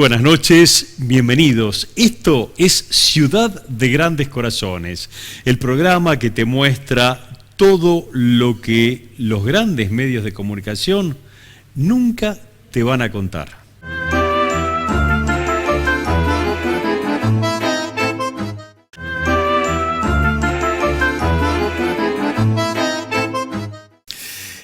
buenas noches, bienvenidos. Esto es Ciudad de Grandes Corazones, el programa que te muestra todo lo que los grandes medios de comunicación nunca te van a contar.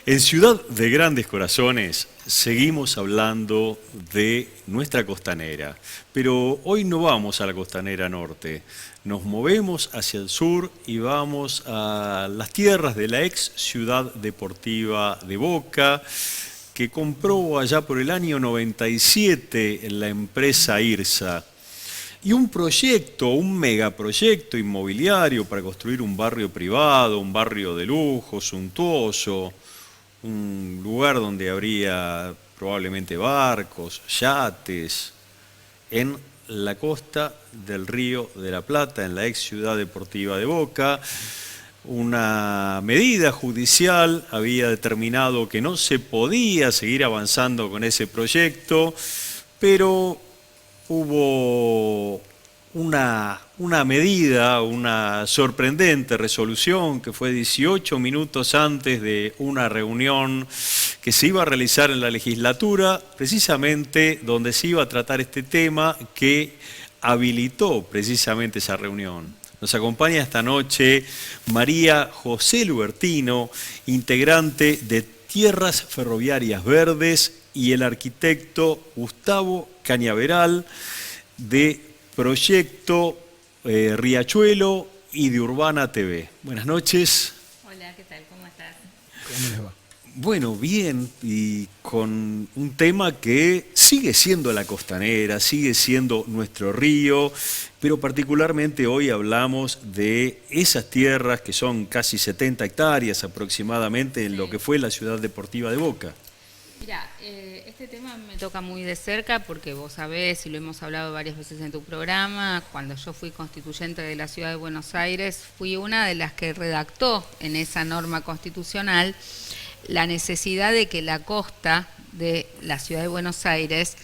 En Ciudad de Grandes Corazones seguimos hablando de nuestra costanera, pero hoy no vamos a la costanera norte, nos movemos hacia el sur y vamos a las tierras de la ex ciudad deportiva de Boca, que compró allá por el año 97 la empresa IRSA. Y un proyecto, un megaproyecto inmobiliario para construir un barrio privado, un barrio de lujo, suntuoso, un lugar donde habría probablemente barcos, yates, en la costa del Río de la Plata, en la ex ciudad deportiva de Boca. Una medida judicial había determinado que no se podía seguir avanzando con ese proyecto, pero hubo una medida, una sorprendente resolución que fue 18 minutos antes de una reunión que se iba a realizar en la legislatura, precisamente donde se iba a tratar este tema, que habilitó precisamente esa reunión. Nos acompaña esta noche María José Lubertino, integrante de Tierras Ferroviarias Verdes, y el arquitecto Gustavo Cañaveral, de Proyecto Riachuelo y de Urbana TV. Buenas noches. Hola, ¿qué tal? ¿Cómo estás? ¿Cómo les va? Bueno, bien, y con un tema que sigue siendo la costanera, sigue siendo nuestro río, pero particularmente hoy hablamos de esas tierras que son casi 70 hectáreas aproximadamente en lo que fue la ciudad deportiva de Boca. Mira, este tema me toca muy de cerca porque vos sabés, y lo hemos hablado varias veces en tu programa, cuando yo fui constituyente de la Ciudad de Buenos Aires, fui una de las que redactó en esa norma constitucional la necesidad de que la costa de la Ciudad de Buenos Aires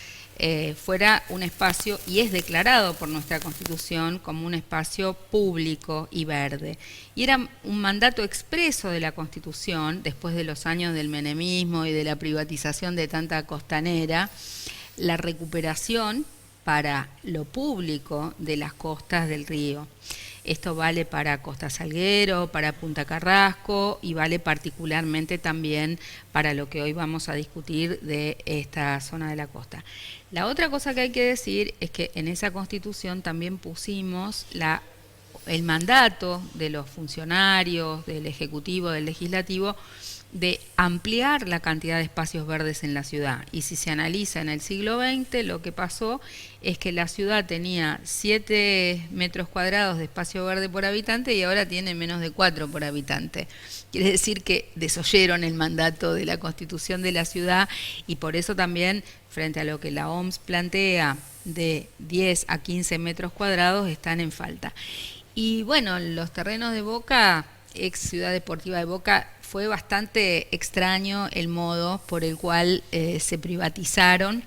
fuera un espacio, y es declarado por nuestra Constitución como un espacio público y verde. Y era un mandato expreso de la Constitución, después de los años del menemismo y de la privatización de tanta costanera, la recuperación para lo público de las costas del río. Esto vale para Costa Salguero, para Punta Carrasco, y vale particularmente también para lo que hoy vamos a discutir de esta zona de la costa. La otra cosa que hay que decir es que en esa Constitución también pusimos el mandato de los funcionarios, del Ejecutivo, del Legislativo, de ampliar la cantidad de espacios verdes en la ciudad. Y si se analiza en el siglo XX, lo que pasó es que la ciudad tenía 7 metros cuadrados de espacio verde por habitante y ahora tiene menos de 4 por habitante. Quiere decir que desoyeron el mandato de la Constitución de la ciudad, y por eso también, frente a lo que la OMS plantea de 10 a 15 metros cuadrados, están en falta. Y bueno, los terrenos de Boca, ex ciudad deportiva de Boca, fue bastante extraño el modo por el cual se privatizaron.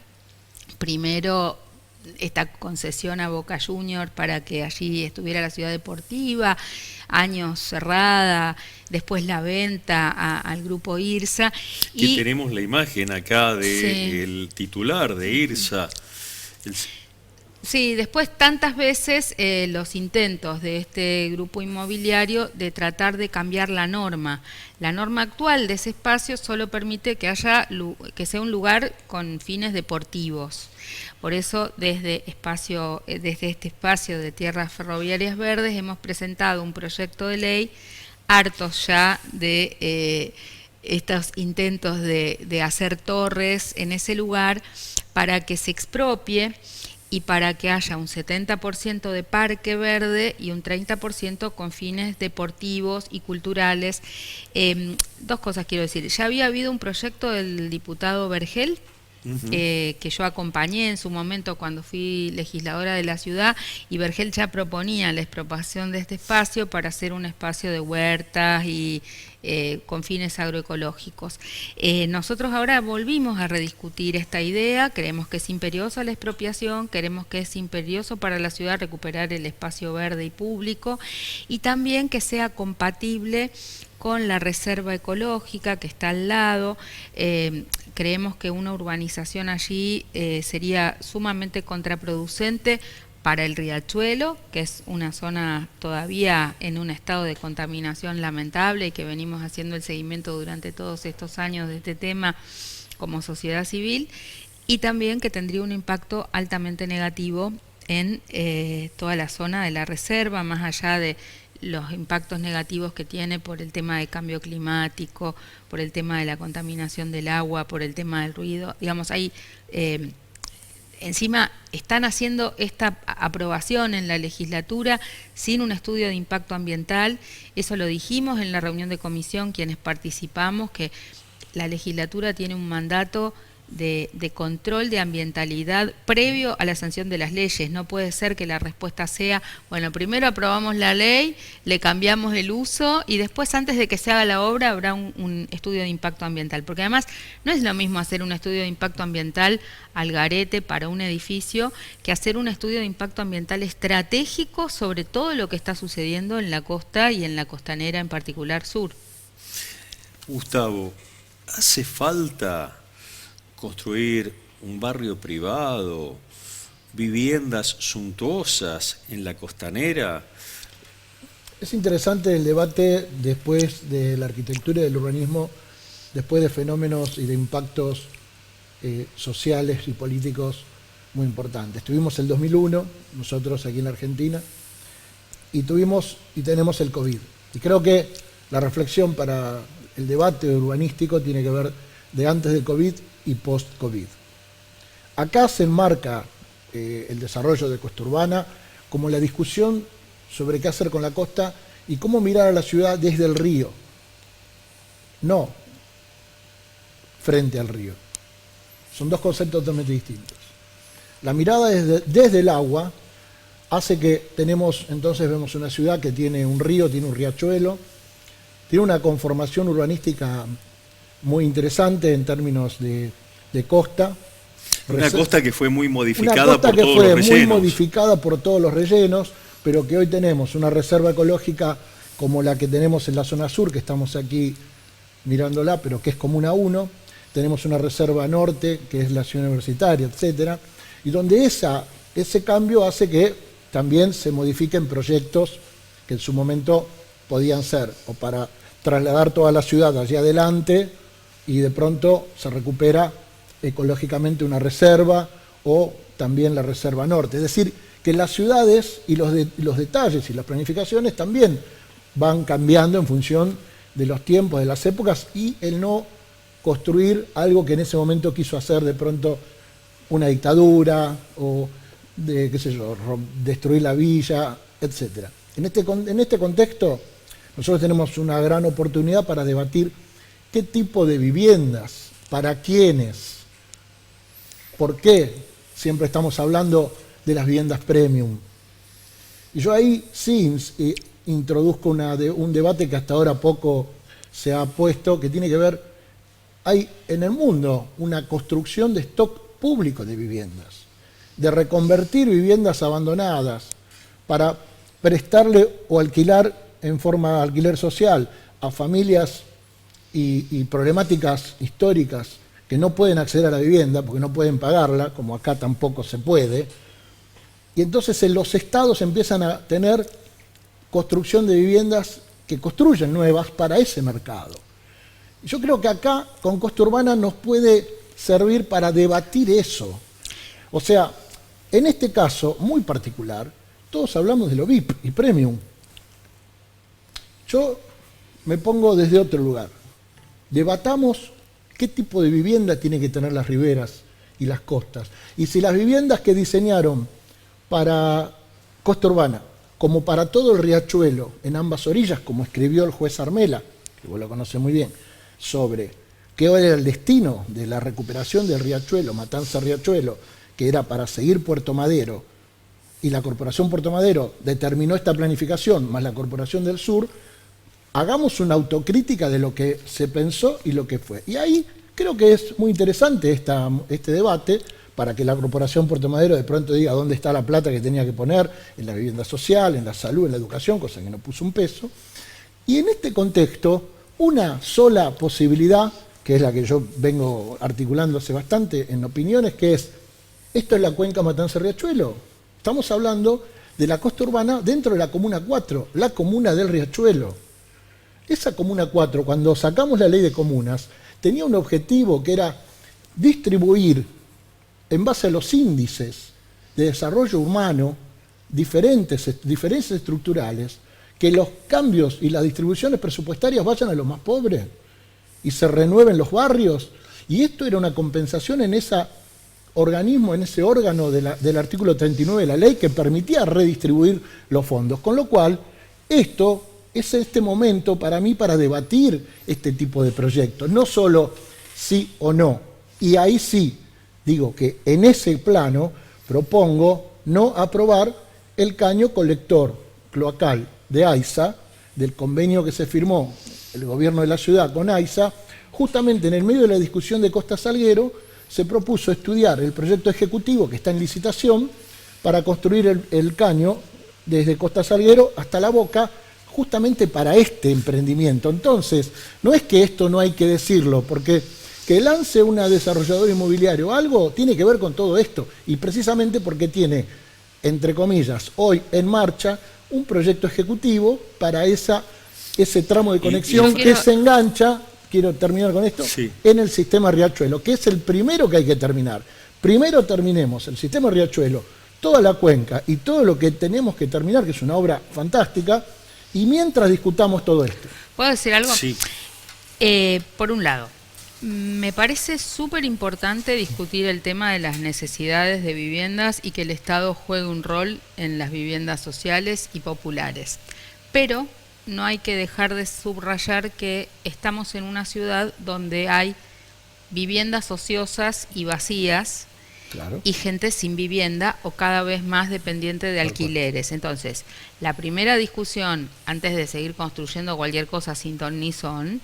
Primero esta concesión a Boca Juniors para que allí estuviera la ciudad deportiva, años cerrada, después la venta al grupo IRSA. Y tenemos la imagen acá del titular de IRSA. Sí, después tantas veces los intentos de este grupo inmobiliario de tratar de cambiar la norma. La norma actual de ese espacio solo permite que sea un lugar con fines deportivos. Por eso desde este espacio de Tierras Ferroviarias Verdes hemos presentado un proyecto de ley hartos ya de estos intentos de hacer torres en ese lugar para que se expropie y para que haya un 70% de parque verde y un 30% con fines deportivos y culturales. Dos cosas quiero decir. Ya había habido un proyecto del diputado Vergel que yo acompañé en su momento cuando fui legisladora de la ciudad, y Vergel ya proponía la expropiación de este espacio para hacer un espacio de huertas y con fines agroecológicos. Nosotros ahora volvimos a rediscutir esta idea, creemos que es imperiosa la expropiación, queremos que es imperioso para la ciudad recuperar el espacio verde y público, y también que sea compatible con la reserva ecológica que está al lado. Creemos que una urbanización allí sería sumamente contraproducente para el Riachuelo, que es una zona todavía en un estado de contaminación lamentable y que venimos haciendo el seguimiento durante todos estos años de este tema como sociedad civil, y también que tendría un impacto altamente negativo en toda la zona de la reserva, más allá de los impactos negativos que tiene por el tema de cambio climático, por el tema de la contaminación del agua, por el tema del ruido. Digamos, ahí encima están haciendo esta aprobación en la legislatura sin un estudio de impacto ambiental. Eso lo dijimos en la reunión de comisión quienes participamos, que la legislatura tiene un mandato de control de ambientalidad previo a la sanción de las leyes. No puede ser que la respuesta sea, bueno, primero aprobamos la ley, le cambiamos el uso y después, antes de que se haga la obra, habrá un estudio de impacto ambiental. Porque además no es lo mismo hacer un estudio de impacto ambiental al garete para un edificio que hacer un estudio de impacto ambiental estratégico sobre todo lo que está sucediendo en la costa y en la costanera en particular sur. Gustavo, ¿hace falta construir un barrio privado, viviendas suntuosas en la costanera? Es interesante el debate después de la arquitectura y del urbanismo, después de fenómenos y de impactos sociales y políticos muy importantes. Tuvimos el 2001, nosotros aquí en la Argentina, y tenemos el COVID. Y creo que la reflexión para el debate urbanístico tiene que ver de antes del COVID y post-COVID. Acá se enmarca el desarrollo de Costa Urbana como la discusión sobre qué hacer con la costa y cómo mirar a la ciudad desde el río, no frente al río. Son dos conceptos totalmente distintos. La mirada desde el agua hace que vemos una ciudad que tiene un río, tiene un riachuelo, tiene una conformación urbanística muy interesante en términos de costa. Una costa que fue muy modificada por todos los rellenos. Una costa que fue muy modificada por todos los rellenos, pero que hoy tenemos una reserva ecológica como la que tenemos en la zona sur, que estamos aquí mirándola, pero que es Comuna 1. Tenemos una reserva norte, que es la ciudad universitaria, etcétera, y donde ese cambio hace que también se modifiquen proyectos que en su momento podían ser o para trasladar toda la ciudad allí adelante, y de pronto se recupera ecológicamente una reserva, o también la reserva norte. Es decir, que las ciudades y los detalles y las planificaciones también van cambiando en función de los tiempos, de las épocas, y el no construir algo que en ese momento quiso hacer de pronto una dictadura, o destruir la villa, etc. En este contexto, nosotros tenemos una gran oportunidad para debatir qué tipo de viviendas, para quiénes, por qué siempre estamos hablando de las viviendas premium. Y yo ahí sí introduzco un debate que hasta ahora poco se ha puesto, que tiene que ver, hay en el mundo una construcción de stock público de viviendas, de reconvertir viviendas abandonadas para prestarle o alquilar en forma de alquiler social a familias y problemáticas históricas que no pueden acceder a la vivienda porque no pueden pagarla, como acá tampoco se puede. Y entonces los estados empiezan a tener construcción de viviendas que construyen nuevas para ese mercado. Yo creo que acá con Costa Urbana nos puede servir para debatir eso. O sea, en este caso muy particular, todos hablamos de lo VIP y Premium. Yo me pongo desde otro lugar. Debatamos qué tipo de vivienda tiene que tener las riberas y las costas. Y si las viviendas que diseñaron para Costa Urbana, como para todo el riachuelo, en ambas orillas, como escribió el juez Armela, que vos lo conocés muy bien, sobre ¿Qué era el destino de la recuperación del riachuelo, Matanza-Riachuelo, que era para seguir Puerto Madero? Y la Corporación Puerto Madero determinó esta planificación, más la Corporación del Sur. Hagamos una autocrítica de lo que se pensó y lo que fue. Y ahí creo que es muy interesante este debate, para que la Corporación Puerto Madero de pronto diga dónde está la plata que tenía que poner en la vivienda social, en la salud, en la educación, cosa que no puso un peso. Y en este contexto, una sola posibilidad, que es la que yo vengo articulando hace bastante en opiniones, que es, esto es la cuenca Matanza-Riachuelo. Estamos hablando de la costa urbana dentro de la Comuna 4, la comuna del Riachuelo. Esa Comuna 4, cuando sacamos la ley de comunas, tenía un objetivo que era distribuir, en base a los índices de desarrollo humano, diferencias estructurales, que los cambios y las distribuciones presupuestarias vayan a los más pobres y se renueven los barrios. Y esto era una compensación en ese organismo, en ese órgano del artículo 39 de la ley, que permitía redistribuir los fondos. Con lo cual, esto es este momento para mí para debatir este tipo de proyectos, no solo sí o no. Y ahí sí, digo que en ese plano propongo no aprobar el caño colector cloacal de AISA, del convenio que se firmó el gobierno de la ciudad con AISA. Justamente en el medio de la discusión de Costa Salguero se propuso estudiar el proyecto ejecutivo que está en licitación para construir el caño desde Costa Salguero hasta La Boca, justamente para este emprendimiento. Entonces, no es que esto no hay que decirlo, porque que lance una desarrolladora inmobiliaria algo tiene que ver con todo esto, y precisamente porque tiene, entre comillas, hoy en marcha un proyecto ejecutivo para ese tramo de conexión que se engancha, quiero terminar con esto, sí, en el sistema Riachuelo, que es el primero que hay que terminar. Primero terminemos el sistema Riachuelo, toda la cuenca y todo lo que tenemos que terminar, que es una obra fantástica, y mientras discutamos todo esto. ¿Puedo decir algo? Sí. Por un lado, me parece súper importante discutir el tema de las necesidades de viviendas y que el Estado juegue un rol en las viviendas sociales y populares. Pero no hay que dejar de subrayar que estamos en una ciudad donde hay viviendas ociosas y vacías, Claro. y gente sin vivienda o cada vez más dependiente de alquileres. Entonces, la primera discusión, antes de seguir construyendo cualquier cosa sin ton ni son,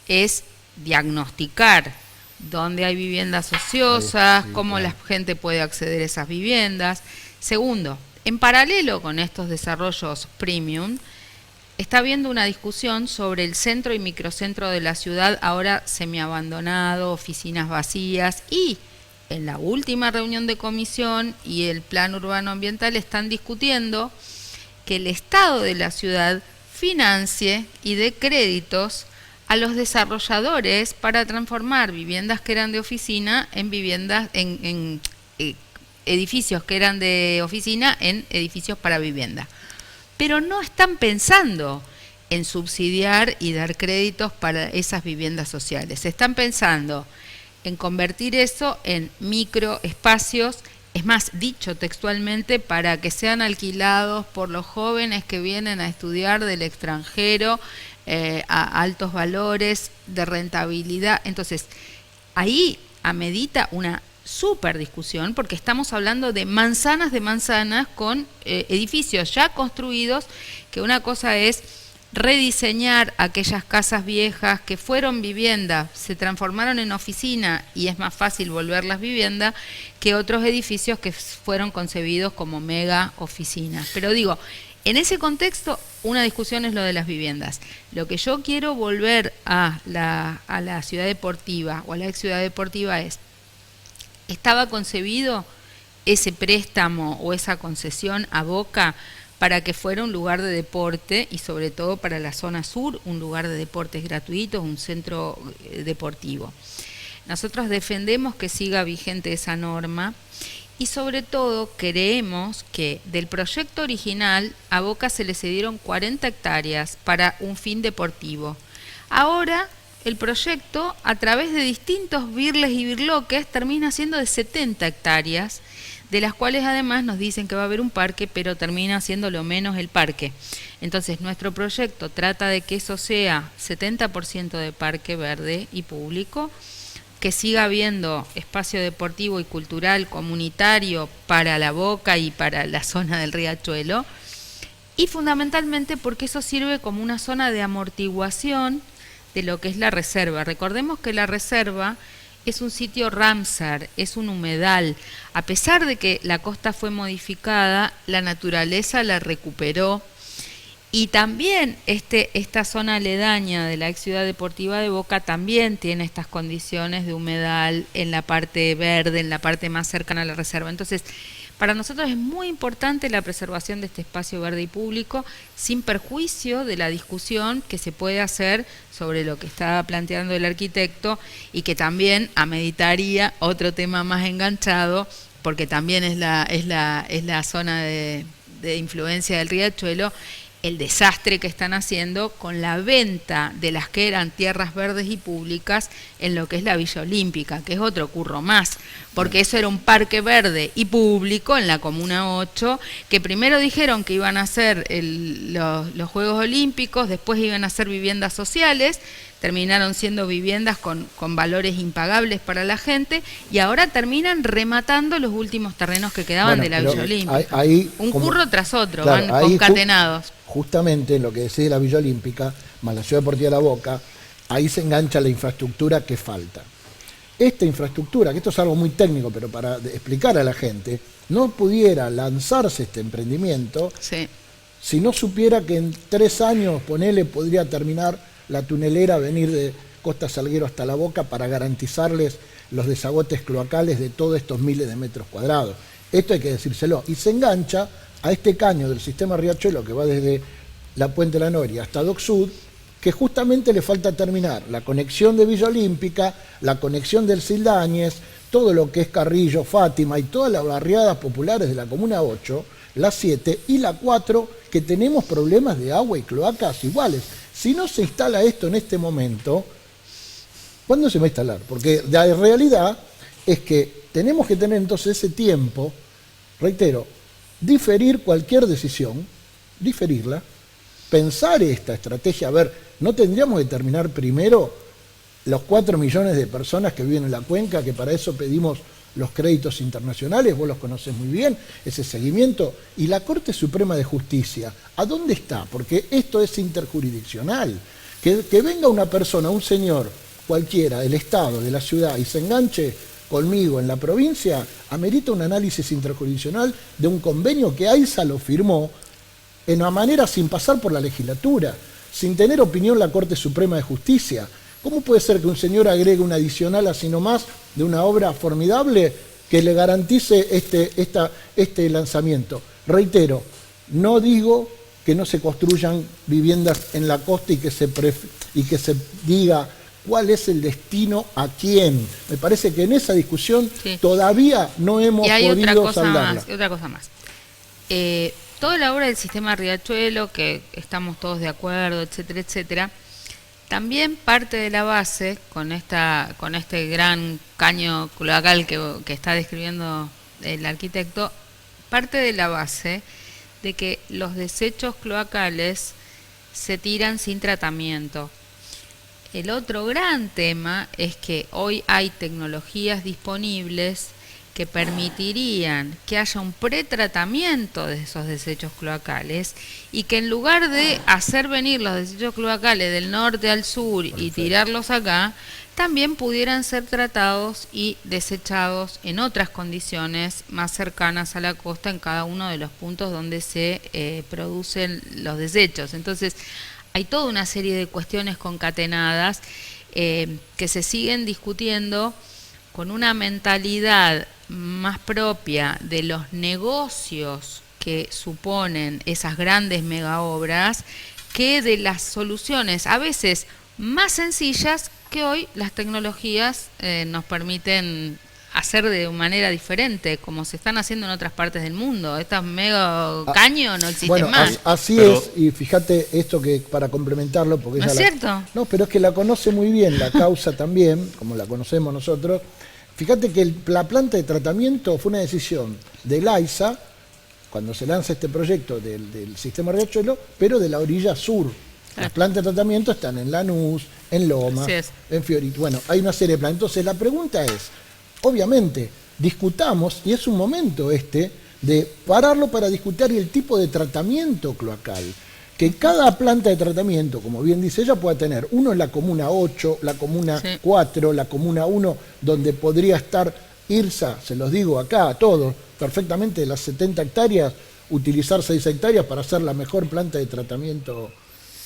es diagnosticar dónde hay viviendas ociosas, Sí, cómo claro. la gente puede acceder a esas viviendas. Segundo, en paralelo con estos desarrollos premium, está habiendo una discusión sobre el centro y microcentro de la ciudad, ahora semiabandonado, oficinas vacías, y en la última reunión de comisión y el plan urbano ambiental están discutiendo que el Estado de la ciudad financie y dé créditos a los desarrolladores para transformar viviendas que eran de oficina en viviendas, en edificios que eran de oficina en edificios para vivienda. Pero no están pensando en subsidiar y dar créditos para esas viviendas sociales. Están pensando en convertir eso en microespacios, es más, dicho textualmente, para que sean alquilados por los jóvenes que vienen a estudiar del extranjero a altos valores de rentabilidad. Entonces, ahí amerita una súper discusión, porque estamos hablando de manzanas con edificios ya construidos, que una cosa es rediseñar aquellas casas viejas que fueron vivienda, se transformaron en oficina y es más fácil volverlas vivienda, que otros edificios que fueron concebidos como mega oficinas. Pero digo, en ese contexto, una discusión es lo de las viviendas. Lo que yo quiero volver a la ciudad deportiva o a la ex ciudad deportiva es, ¿estaba concebido ese préstamo o esa concesión a Boca para que fuera un lugar de deporte y sobre todo para la zona sur, un lugar de deportes gratuitos, un centro deportivo? Nosotros defendemos que siga vigente esa norma y sobre todo creemos que del proyecto original a Boca se le cedieron 40 hectáreas para un fin deportivo. Ahora el proyecto, a través de distintos birles y birloques, termina siendo de 70 hectáreas, de las cuales además nos dicen que va a haber un parque, pero termina siendo lo menos el parque. Entonces nuestro proyecto trata de que eso sea 70% de parque verde y público, que siga habiendo espacio deportivo y cultural comunitario para La Boca y para la zona del Riachuelo, y fundamentalmente porque eso sirve como una zona de amortiguación de lo que es la reserva. Recordemos que la reserva es un sitio Ramsar, es un humedal. A pesar de que la costa fue modificada, la naturaleza la recuperó. Y también esta zona aledaña de la ex ciudad deportiva de Boca también tiene estas condiciones de humedal en la parte verde, en la parte más cercana a la reserva. Entonces, para nosotros es muy importante la preservación de este espacio verde y público, sin perjuicio de la discusión que se puede hacer sobre lo que está planteando el arquitecto, y que también ameritaría otro tema más enganchado, porque también es la zona de influencia del Riachuelo, el desastre que están haciendo con la venta de las que eran tierras verdes y públicas en lo que es la Villa Olímpica, que es otro curro más, porque eso era un parque verde y público en la Comuna 8, que primero dijeron que iban a hacer los Juegos Olímpicos, después iban a hacer viviendas sociales, terminaron siendo viviendas con valores impagables para la gente, y ahora terminan rematando los últimos terrenos que quedaban de la Villa Olímpica. Un curro tras otro, claro, van concatenados. Justamente en lo que decía la Villa Olímpica, más la Ciudad Deportiva de La Boca, ahí se engancha la infraestructura que falta. Esta infraestructura, que esto es algo muy técnico, pero para explicar a la gente, no pudiera lanzarse este emprendimiento si no supiera que en 3 años, ponele, podría terminar la tunelera, venir de Costa Salguero hasta La Boca para garantizarles los desagotes cloacales de todos estos miles de metros cuadrados. Esto hay que decírselo. Y se engancha a este caño del sistema Riachuelo que va desde la Puente La Noria hasta Dock Sud, que justamente le falta terminar la conexión de Villa Olímpica, la conexión del Sildañez, todo lo que es Carrillo, Fátima y todas las barriadas populares de la Comuna 8, la 7 y la 4, que tenemos problemas de agua y cloacas iguales. Si no se instala esto en este momento, ¿cuándo se va a instalar? Porque la realidad es que tenemos que tener entonces ese tiempo, reitero, diferir cualquier decisión, diferirla, pensar esta estrategia. A ver, ¿no tendríamos que terminar primero los 4 millones de personas que viven en la cuenca, que para eso pedimos los créditos internacionales? Vos los conocés muy bien, ese seguimiento. Y la Corte Suprema de Justicia, ¿a dónde está? Porque esto es interjurisdiccional. Que venga una persona, un señor cualquiera del Estado, de la ciudad, y se enganche conmigo en la provincia, amerita un análisis interjurisdiccional de un convenio que AISA lo firmó en una manera sin pasar por la legislatura, sin tener opinión la Corte Suprema de Justicia. ¿Cómo puede ser que un señor agregue un adicional así nomás de una obra formidable que le garantice este lanzamiento? Reitero, no digo que no se construyan viviendas en la costa y que se diga cuál es el destino a quién. Me parece que en esa discusión todavía no hemos podido saldarla. Otra cosa más. Toda la obra del sistema Riachuelo, que estamos todos de acuerdo, etcétera, etcétera, también parte de la base, con este gran caño cloacal que está describiendo el arquitecto, parte de la base de que los desechos cloacales se tiran sin tratamiento. El otro gran tema es que hoy hay tecnologías disponibles que permitirían que haya un pretratamiento de esos desechos cloacales, y que en lugar de hacer venir los desechos cloacales del norte al sur y tirarlos acá, también pudieran ser tratados y desechados en otras condiciones más cercanas a la costa, en cada uno de los puntos donde se producen los desechos. Entonces, hay toda una serie de cuestiones concatenadas que se siguen discutiendo con una mentalidad más propia de los negocios que suponen esas grandes megaobras, que de las soluciones a veces más sencillas que hoy las tecnologías nos permiten hacer de manera diferente, como se están haciendo en otras partes del mundo. Estas mega caños no existen más. Así es, y fíjate esto, que para complementarlo, porque ¿No es cierto? No, pero es que la conoce muy bien la causa también, como la conocemos nosotros, Fíjate que la planta de tratamiento fue una decisión del AISA, cuando se lanza este proyecto del sistema Riachuelo, pero de la orilla sur. Las plantas de tratamiento están en Lanús, en Lomas, en Fiorito. Bueno, hay una serie de plantas. Entonces la pregunta es, obviamente, discutamos, y es un momento de pararlo para discutir el tipo de tratamiento cloacal. Que cada planta de tratamiento, como bien dice ella, pueda tener uno en la comuna 8, la comuna 4, la comuna 1, donde podría estar IRSA, se los digo acá a todos, perfectamente de las 70 hectáreas, utilizar 6 hectáreas para hacer la mejor planta de tratamiento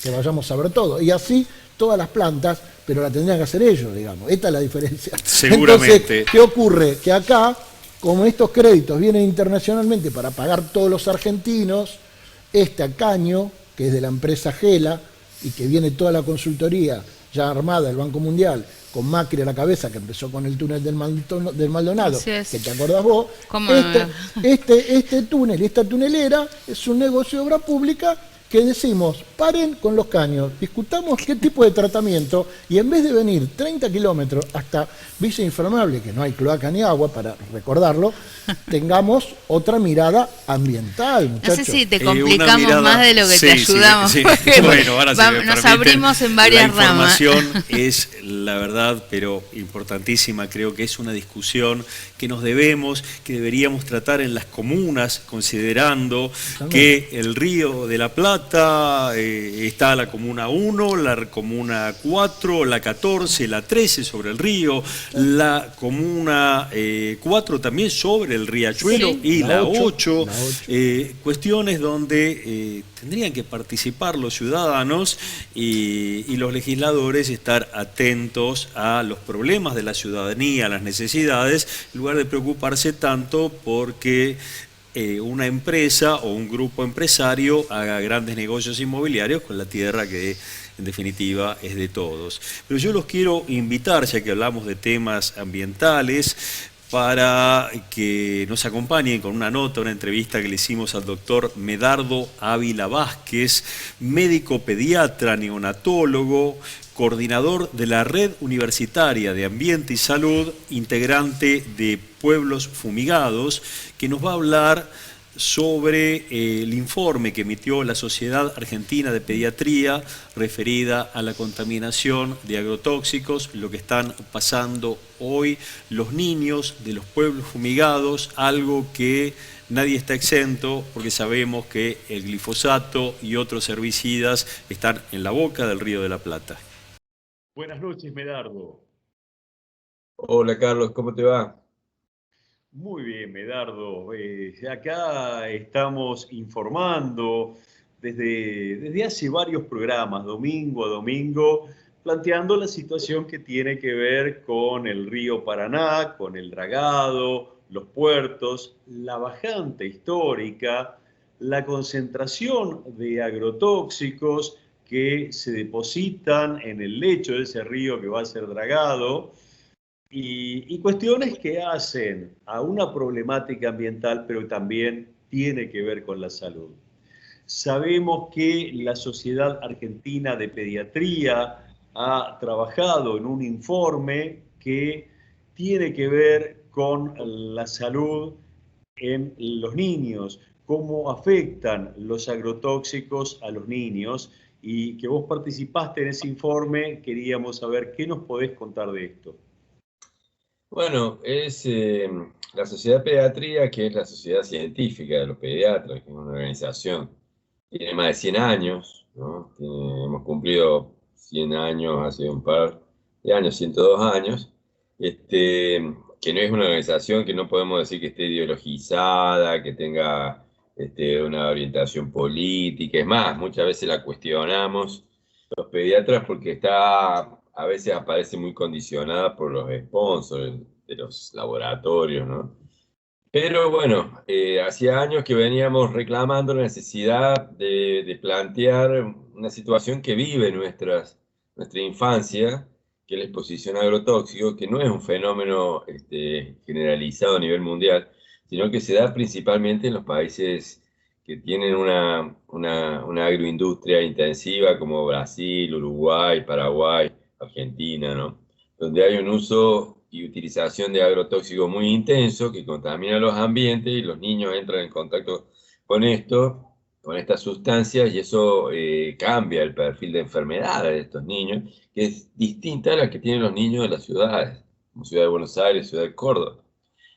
que vayamos a ver todo. Y así todas las plantas, pero la tendrían que hacer ellos, digamos. Esta es la diferencia. Seguramente. Entonces, ¿qué ocurre? Que acá, como estos créditos vienen internacionalmente para pagar todos los argentinos, caño, que es de la empresa Gela, y que viene toda la consultoría ya armada del Banco Mundial, con Macri a la cabeza, que empezó con el túnel del Maldonado, que te acordás vos, este túnel y esta tunelera es un negocio de obra pública que decimos, paren con los caños, discutamos qué tipo de tratamiento, y en vez de venir 30 kilómetros hasta Villa Infernable, que no hay cloaca ni agua, para recordarlo, tengamos otra mirada ambiental, muchachos. No sé si te complicamos más de lo que te ayudamos. Bueno, ahora nos abrimos en varias ramas. La información es, la verdad, pero importantísima. Creo que es una discusión que nos debemos, que deberíamos tratar en las comunas, considerando que el Río de la Plata está la comuna 1, la comuna 4, la 14, la 13 sobre el río, la comuna 4 también sobre el Riachuelo y la 8, cuestiones donde tendrían que participar los ciudadanos y los legisladores, estar atentos a los problemas de la ciudadanía, a las necesidades, en lugar de preocuparse tanto porque una empresa o un grupo empresario haga grandes negocios inmobiliarios con la tierra que en definitiva es de todos. Pero yo los quiero invitar, ya que hablamos de temas ambientales, para que nos acompañen con una nota, una entrevista que le hicimos al doctor Medardo Ávila Vázquez, médico pediatra, neonatólogo, coordinador de la Red Universitaria de Ambiente y Salud, integrante de Pueblos Fumigados, que nos va a hablar sobre el informe que emitió la Sociedad Argentina de Pediatría referida a la contaminación de agrotóxicos, lo que están pasando hoy los niños de los pueblos fumigados, algo que nadie está exento porque sabemos que el glifosato y otros herbicidas están en la boca del Río de la Plata. Buenas noches, Medardo. Hola Carlos, ¿cómo te va? Muy bien, Medardo. Acá estamos informando desde hace varios programas, domingo a domingo, planteando la situación que tiene que ver con el río Paraná, con el dragado, los puertos, la bajante histórica, la concentración de agrotóxicos que se depositan en el lecho de ese río que va a ser dragado, y cuestiones que hacen a una problemática ambiental, pero también tiene que ver con la salud. Sabemos que la Sociedad Argentina de Pediatría ha trabajado en un informe que tiene que ver con la salud en los niños, cómo afectan los agrotóxicos a los niños, y que vos participaste en ese informe. Queríamos saber qué nos podés contar de esto. Bueno, es la Sociedad Pediatría, que es la sociedad científica de los pediatras, que es una organización, tiene más de 100 años, ¿no? Hemos cumplido 100 años hace un par de años, 102 años, que no es una organización que no podemos decir que esté ideologizada, que tenga una orientación política. Es más, muchas veces la cuestionamos los pediatras porque a veces aparece muy condicionada por los sponsors de los laboratorios, ¿no? Pero bueno, hacía años que veníamos reclamando la necesidad de plantear una situación que vive nuestra infancia, que es la exposición a agrotóxicos, que no es un fenómeno generalizado a nivel mundial, sino que se da principalmente en los países que tienen una agroindustria intensiva como Brasil, Uruguay, Paraguay, Argentina, ¿no? Donde hay un uso y utilización de agrotóxicos muy intensos que contaminan los ambientes y los niños entran en contacto con esto, con estas sustancias, y eso cambia el perfil de enfermedades de estos niños, que es distinta a la que tienen los niños de las ciudades, como Ciudad de Buenos Aires, Ciudad de Córdoba.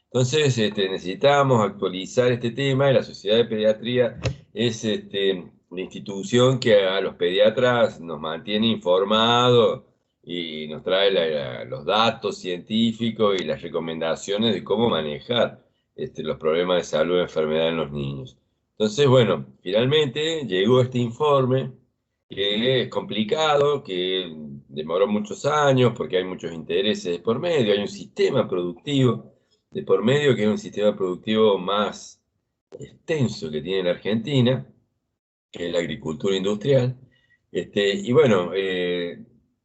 Entonces, necesitamos actualizar este tema, y la Sociedad de Pediatría es la institución que a los pediatras nos mantiene informados y nos trae los datos científicos y las recomendaciones de cómo manejar los problemas de salud y enfermedad en los niños. Entonces, bueno, finalmente llegó este informe, que es complicado, que demoró muchos años porque hay muchos intereses por medio, hay un sistema productivo de por medio, que es un sistema productivo más extenso que tiene la Argentina, que es la agricultura industrial. Y bueno,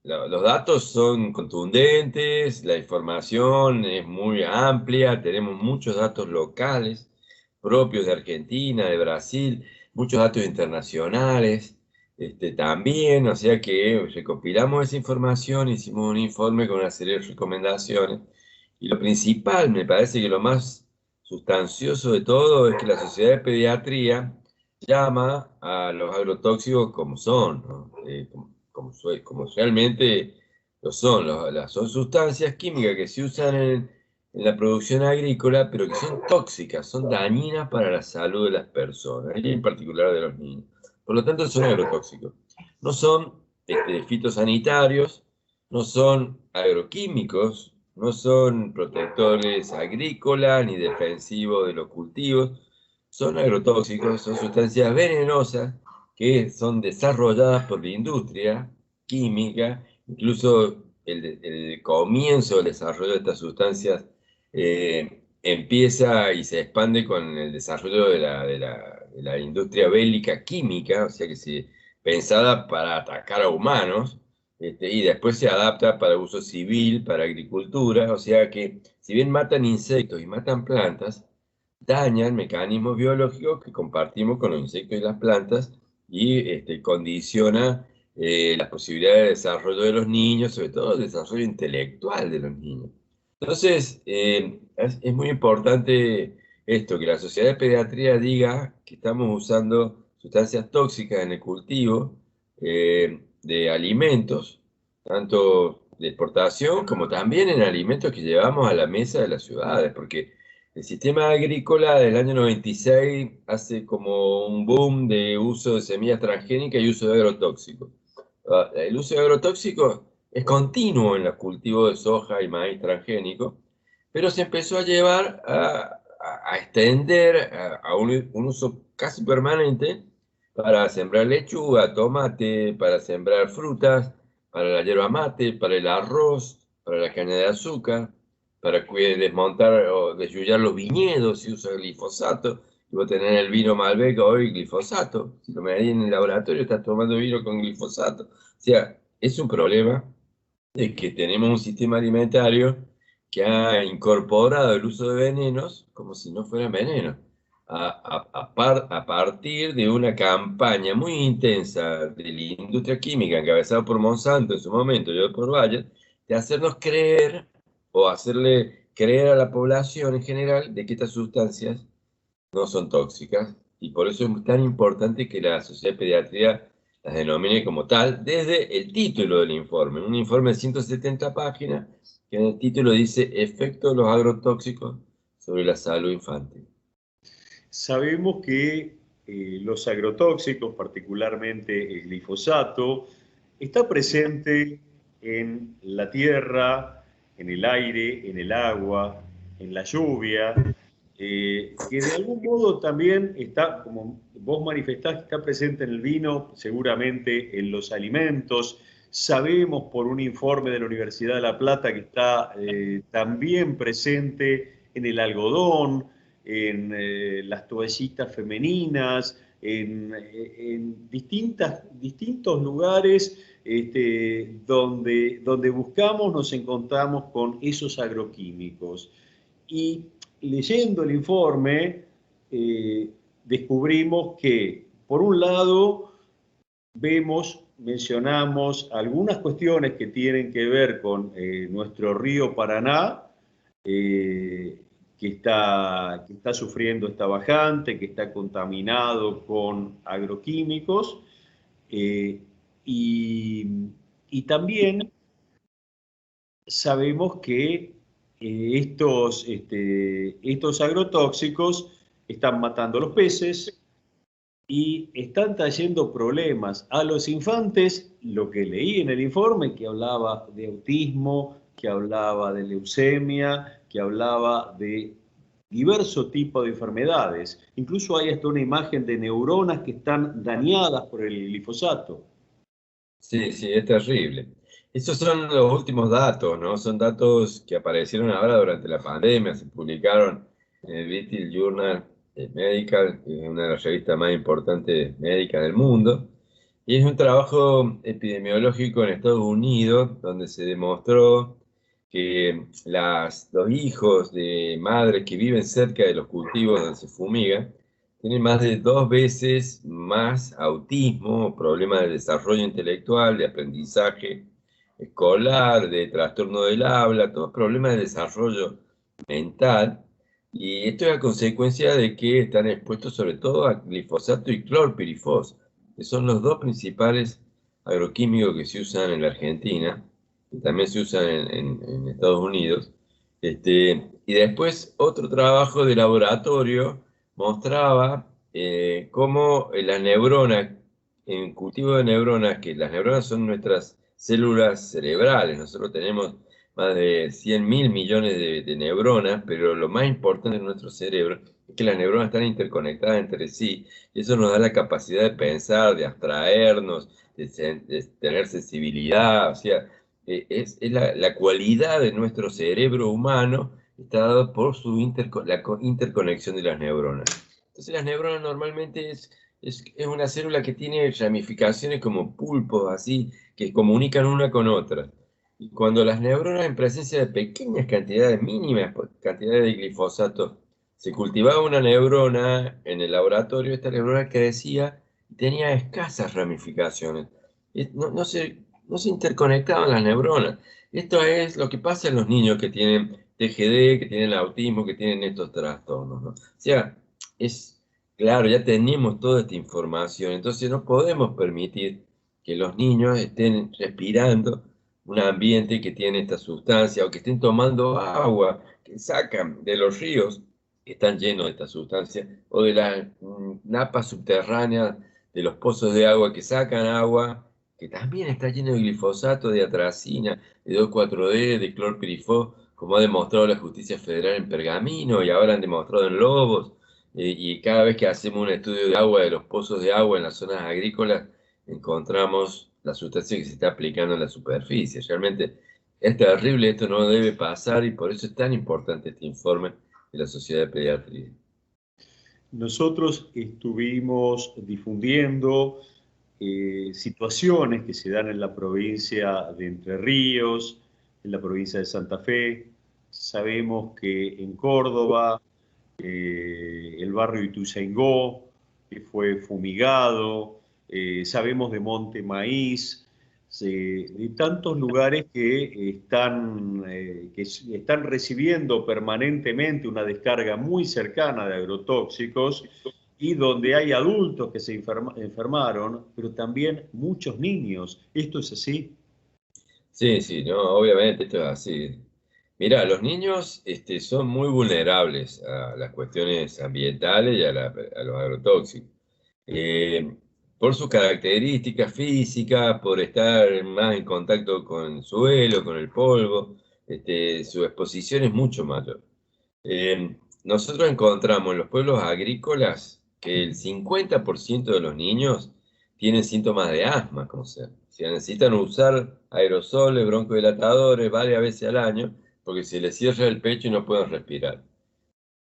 los datos son contundentes, la información es muy amplia, tenemos muchos datos locales propios de Argentina, de Brasil, muchos datos internacionales también, o sea que recopilamos esa información, hicimos un informe con una serie de recomendaciones, y lo principal, me parece que lo más sustancioso de todo, es que la Sociedad de Pediatría llama a los agrotóxicos como son, ¿no? Como realmente lo son. Son sustancias químicas que se usan en la producción agrícola, pero que son tóxicas, son dañinas para la salud de las personas, y en particular de los niños. Por lo tanto, son agrotóxicos. No son fitosanitarios, no son agroquímicos, no son protectores agrícolas ni defensivos de los cultivos. Son agrotóxicos, son sustancias venenosas que son desarrolladas por la industria química. Incluso el comienzo del desarrollo de estas sustancias empieza y se expande con el desarrollo de la industria bélica química, o sea que pensada para atacar a humanos, y después se adapta para uso civil, para agricultura, o sea que si bien matan insectos y matan plantas, dañan mecanismos biológicos que compartimos con los insectos y las plantas, y condiciona las posibilidades de desarrollo de los niños, sobre todo el desarrollo intelectual de los niños. Entonces, es muy importante esto, que la Sociedad de Pediatría diga que estamos usando sustancias tóxicas en el cultivo de alimentos, tanto de exportación como también en alimentos que llevamos a la mesa de las ciudades, porque el sistema agrícola del año 96 hace como un boom de uso de semillas transgénicas y uso de agrotóxicos. El uso de agrotóxicos es continuo en los cultivos de soja y maíz transgénico, pero se empezó a llevar a extender a un uso casi permanente para sembrar lechuga, tomate, para sembrar frutas, para la yerba mate, para el arroz, para la caña de azúcar, para desmontar o desyullar los viñedos, se usa glifosato. Y vos tenés el vino Malbec hoy glifosato. Si lo medís en el laboratorio, estás tomando vino con glifosato. O sea, es un problema de que tenemos un sistema alimentario que ha incorporado el uso de venenos como si no fueran venenos, a partir de una campaña muy intensa de la industria química encabezada por Monsanto en su momento y hoy por Bayer, de hacernos creer o hacerle creer a la población en general de que estas sustancias no son tóxicas, y por eso es tan importante que la Sociedad de Pediatría las denomine como tal desde el título del informe, un informe de 170 páginas que en el título dice Efectos de los agrotóxicos sobre la salud infantil. Sabemos que los agrotóxicos, particularmente el glifosato, está presente en la tierra, en el aire, en el agua, en la lluvia, que de algún modo también está, como vos manifestás, está presente en el vino, seguramente en los alimentos. Sabemos por un informe de la Universidad de La Plata que está también presente en el algodón, en las toallitas femeninas, en distintos lugares donde buscamos, nos encontramos con esos agroquímicos. Y leyendo el informe, descubrimos que, por un lado, vemos mencionamos algunas cuestiones que tienen que ver con nuestro río Paraná, que está sufriendo esta bajante, que está contaminado con agroquímicos, eh, y, y también sabemos que estos agrotóxicos están matando los peces y están trayendo problemas a los infantes, lo que leí en el informe, que hablaba de autismo, que hablaba de leucemia, que hablaba de diversos tipos de enfermedades. Incluso hay hasta una imagen de neuronas que están dañadas por el glifosato. Sí, sí, es terrible. Estos son los últimos datos, ¿no? Son datos que aparecieron ahora durante la pandemia, se publicaron en el British Journal Medical, que es una de las revistas más importantes médicas del mundo. Y es un trabajo epidemiológico en Estados Unidos, donde se demostró que los hijos de madres que viven cerca de los cultivos donde se fumiga, tienen más de 2 veces más autismo, problemas de desarrollo intelectual, de aprendizaje escolar, de trastorno del habla, todos problemas de desarrollo mental. Y esto es a consecuencia de que están expuestos sobre todo a glifosato y clorpirifos, que son los dos principales agroquímicos que se usan en la Argentina, y también se usan en Estados Unidos. Y después otro trabajo de laboratorio mostraba cómo las neuronas, en cultivo de neuronas, que las neuronas son nuestras células cerebrales, nosotros tenemos más de 100.000 millones de neuronas, pero lo más importante en nuestro cerebro es que las neuronas están interconectadas entre sí, y eso nos da la capacidad de pensar, de abstraernos, de tener sensibilidad, o sea, es la cualidad de nuestro cerebro humano está dado por la interconexión de las neuronas. Entonces las neuronas normalmente es una célula que tiene ramificaciones como pulpos, así, que comunican una con otra. Y cuando las neuronas en presencia de pequeñas cantidades, mínimas cantidades de glifosato, se cultivaba una neurona en el laboratorio, esta neurona crecía y tenía escasas ramificaciones. No se interconectaban las neuronas. Esto es lo que pasa en los niños que tienen TGD, que tienen autismo, que tienen estos trastornos, ¿no? O sea, claro, ya tenemos toda esta información, entonces no podemos permitir que los niños estén respirando un ambiente que tiene esta sustancia o que estén tomando agua que sacan de los ríos que están llenos de esta sustancia o de las napas subterráneas de los pozos de agua que sacan agua que también está lleno de glifosato, de atracina, de 2,4-D, de clorpirifos, como ha demostrado la justicia federal en Pergamino y ahora han demostrado en Lobos. Y cada vez que hacemos un estudio de agua, de los pozos de agua en las zonas agrícolas, encontramos la sustancia que se está aplicando en la superficie. Realmente es terrible, esto no debe pasar y por eso es tan importante este informe de la Sociedad de Pediatría. Nosotros estuvimos difundiendo situaciones que se dan en la provincia de Entre Ríos, en la provincia de Santa Fe. Sabemos que en Córdoba, el barrio Ituzaingó, que fue fumigado, sabemos de Monte Maíz, de tantos lugares que están recibiendo permanentemente una descarga muy cercana de agrotóxicos y donde hay adultos que se enfermaron, pero también muchos niños. ¿Esto es así? Sí, sí, no, obviamente esto es así. Mira, los niños son muy vulnerables a las cuestiones ambientales y a los agrotóxicos. Eh, por sus características físicas, por estar más en contacto con el suelo, con el polvo, su exposición es mucho mayor. Nosotros encontramos en los pueblos agrícolas que el 50% de los niños tienen síntomas de asma, como sea. O sea, necesitan usar aerosoles, broncodilatadores varias veces al año porque se les cierra el pecho y no pueden respirar.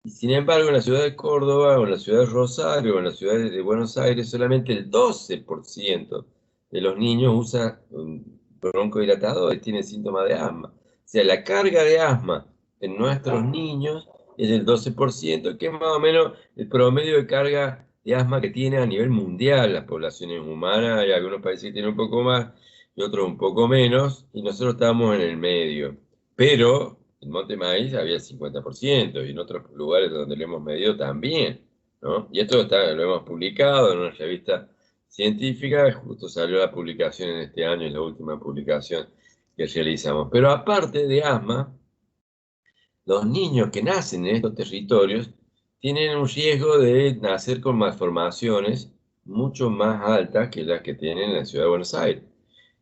Y sin embargo, en la ciudad de Córdoba, o en la ciudad de Rosario, o en la ciudad de Buenos Aires, solamente el 12% de los niños usa broncodilatadores, tienen síntomas de asma. O sea, la carga de asma en nuestros niños es del 12%, que es más o menos el promedio de carga de asma que tiene a nivel mundial las poblaciones humanas. Hay algunos países que tienen un poco más y otros un poco menos, y nosotros estamos en el medio. Pero en Monte Maíz había el 50%, y en otros lugares donde lo hemos medido también, ¿no? Y esto lo hemos publicado en una revista científica, justo salió la publicación en este año, es la última publicación que realizamos. Pero aparte de asma, los niños que nacen en estos territorios tienen un riesgo de nacer con malformaciones mucho más altas que las que tienen en la ciudad de Buenos Aires.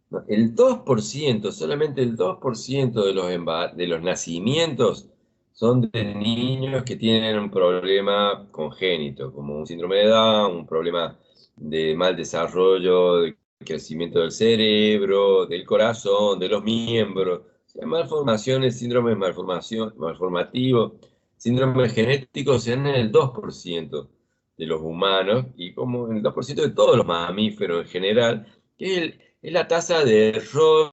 ¿No? El 2%, solamente el 2% de los nacimientos son de niños que tienen un problema congénito, como un síndrome de Down, un problema de mal desarrollo, de crecimiento del cerebro, del corazón, de los miembros. O sea, malformaciones, síndromes malformativos, síndromes genéticos sean en el 2% de los humanos y como en el 2% de todos los mamíferos en general, que es la tasa de error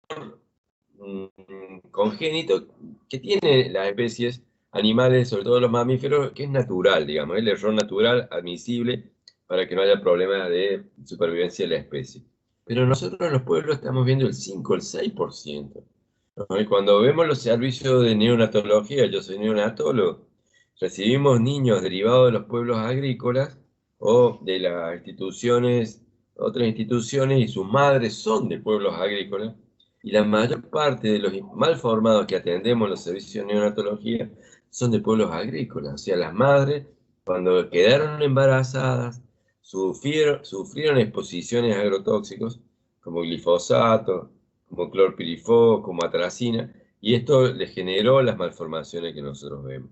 congénito que tienen las especies animales, sobre todo los mamíferos, que es natural, digamos, el error natural admisible para que no haya problemas de supervivencia de la especie. Pero nosotros en los pueblos estamos viendo el 5, el 6%. ¿No? Y cuando vemos los servicios de neonatología, yo soy neonatólogo, recibimos niños derivados de los pueblos agrícolas o de las instituciones, otras instituciones, y sus madres son de pueblos agrícolas, y la mayor parte de los mal formados que atendemos en los servicios de neonatología son de pueblos agrícolas. O sea, las madres, cuando quedaron embarazadas, sufrieron exposiciones a agrotóxicos como glifosato, como clorpirifos, como atracina, y esto les generó las malformaciones que nosotros vemos.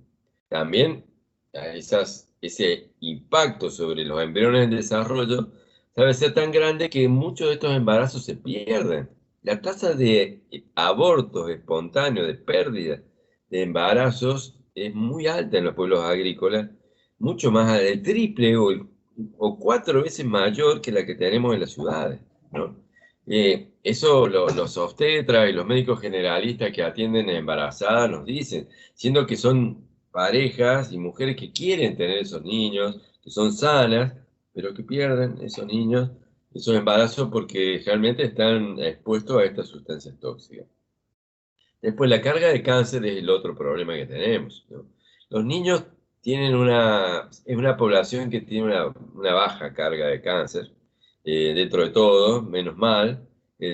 También ese impacto sobre los embriones en desarrollo sabe ser tan grande que muchos de estos embarazos se pierden. La tasa de abortos espontáneos, de pérdida de embarazos, es muy alta en los pueblos agrícolas, mucho más del triple o 4 veces mayor que la que tenemos en las ciudades, ¿no? Eso los obstetras y los médicos generalistas que atienden a embarazadas nos dicen, siendo que son parejas y mujeres que quieren tener esos niños, que son sanas, pero que pierden esos niños, esos embarazos, porque realmente están expuestos a estas sustancias tóxicas. Después, la carga de cáncer es el otro problema que tenemos, ¿no? Los niños es una población que tiene una baja carga de cáncer, dentro de todo, menos mal.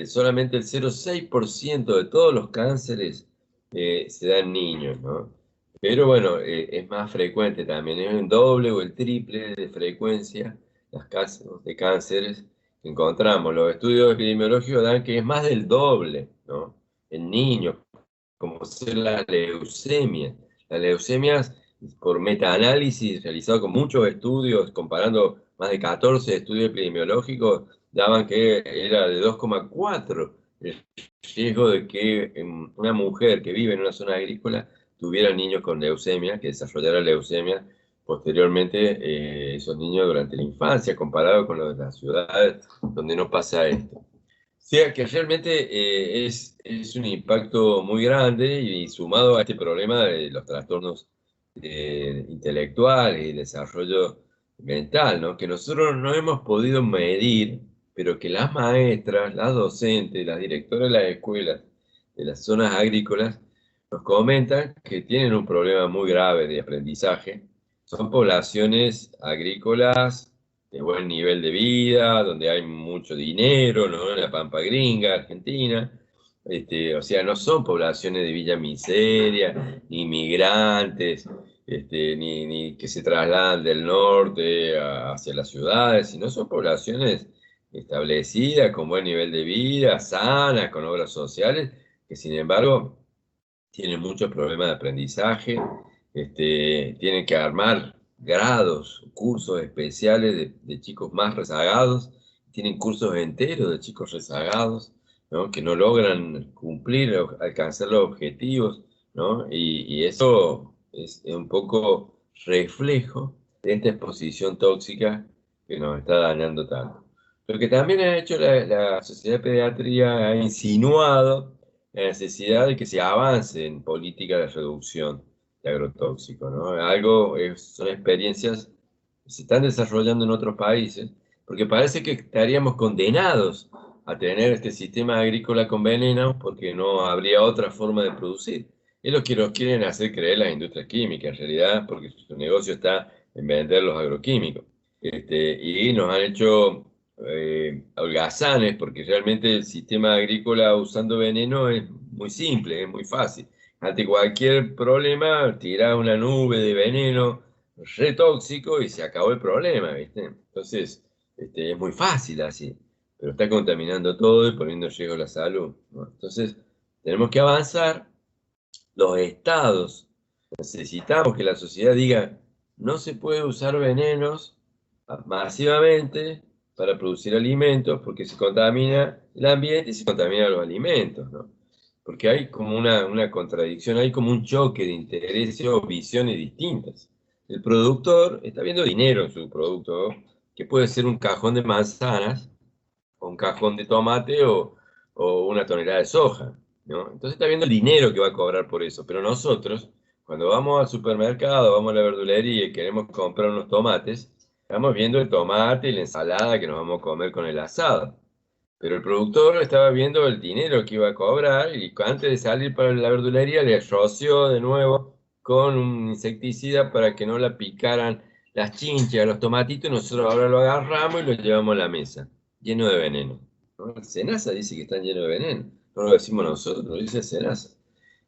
Solamente el 0,6% de todos los cánceres se dan en niños, ¿no? Pero bueno, es más frecuente también, es el doble o el triple de frecuencia los casos de cánceres que encontramos. Los estudios epidemiológicos dan que es más del doble, ¿no? En niños, como ser la leucemia. Las leucemias, por metaanálisis realizado con muchos estudios, comparando más de 14 estudios epidemiológicos, daban que era de 2,4 el riesgo de que una mujer que vive en una zona agrícola tuviera niños con leucemia, que desarrollara leucemia posteriormente, esos niños durante la infancia, comparado con los de las ciudades donde no pasa esto. O sea que realmente es un impacto muy grande, y sumado a este problema de los trastornos intelectuales y desarrollo mental, ¿no? Que nosotros no hemos podido medir, pero que las maestras, las docentes, las directoras de las escuelas de las zonas agrícolas nos comentan que tienen un problema muy grave de aprendizaje. Son poblaciones agrícolas de buen nivel de vida, donde hay mucho dinero, ¿no? En la Pampa Gringa, Argentina. O sea, no son poblaciones de villa miseria, ni migrantes, ni que se trasladan del norte hacia las ciudades, sino son poblaciones establecidas, con buen nivel de vida, sanas, con obras sociales, que sin embargo tienen muchos problemas de aprendizaje, tienen que armar grados, cursos especiales de chicos más rezagados, tienen cursos enteros de chicos rezagados, ¿no? Que no logran cumplir o alcanzar los objetivos, ¿no? Y eso es un poco reflejo de esta exposición tóxica que nos está dañando tanto. Lo que también ha hecho la Sociedad de Pediatría, ha insinuado la necesidad de que se avance en política de reducción de agrotóxicos, ¿no? Son experiencias se están desarrollando en otros países, porque parece que estaríamos condenados a tener este sistema agrícola con veneno porque no habría otra forma de producir. Es lo que nos quieren hacer creer las industrias químicas, en realidad, porque su negocio está en vender los agroquímicos. Y nos han hecho holgazanes, porque realmente el sistema agrícola usando veneno es muy simple, es muy fácil. Ante cualquier problema, tirás una nube de veneno re tóxico y se acabó el problema, ¿viste? Entonces, es muy fácil así, pero está contaminando todo y poniendo en riesgo la salud, ¿no? Entonces, tenemos que avanzar. Los estados necesitamos que la sociedad diga, no se puede usar venenos masivamente para producir alimentos porque se contamina el ambiente y se contamina los alimentos, ¿no? Porque hay como una contradicción, hay como un choque de intereses o visiones distintas. El productor está viendo dinero en su producto, ¿no? Que puede ser un cajón de manzanas, o un cajón de tomate, o una tonelada de soja, ¿no? Entonces está viendo el dinero que va a cobrar por eso. Pero nosotros, cuando vamos al supermercado, vamos a la verdulería y queremos comprar unos tomates, estamos viendo el tomate y la ensalada que nos vamos a comer con el asado. Pero el productor estaba viendo el dinero que iba a cobrar y antes de salir para la verdulería le roció de nuevo con un insecticida para que no la picaran las chinchas, los tomatitos, y nosotros ahora lo agarramos y lo llevamos a la mesa, lleno de veneno, ¿no? El SENASA dice que están llenos de veneno, no lo decimos nosotros, lo dice el SENASA.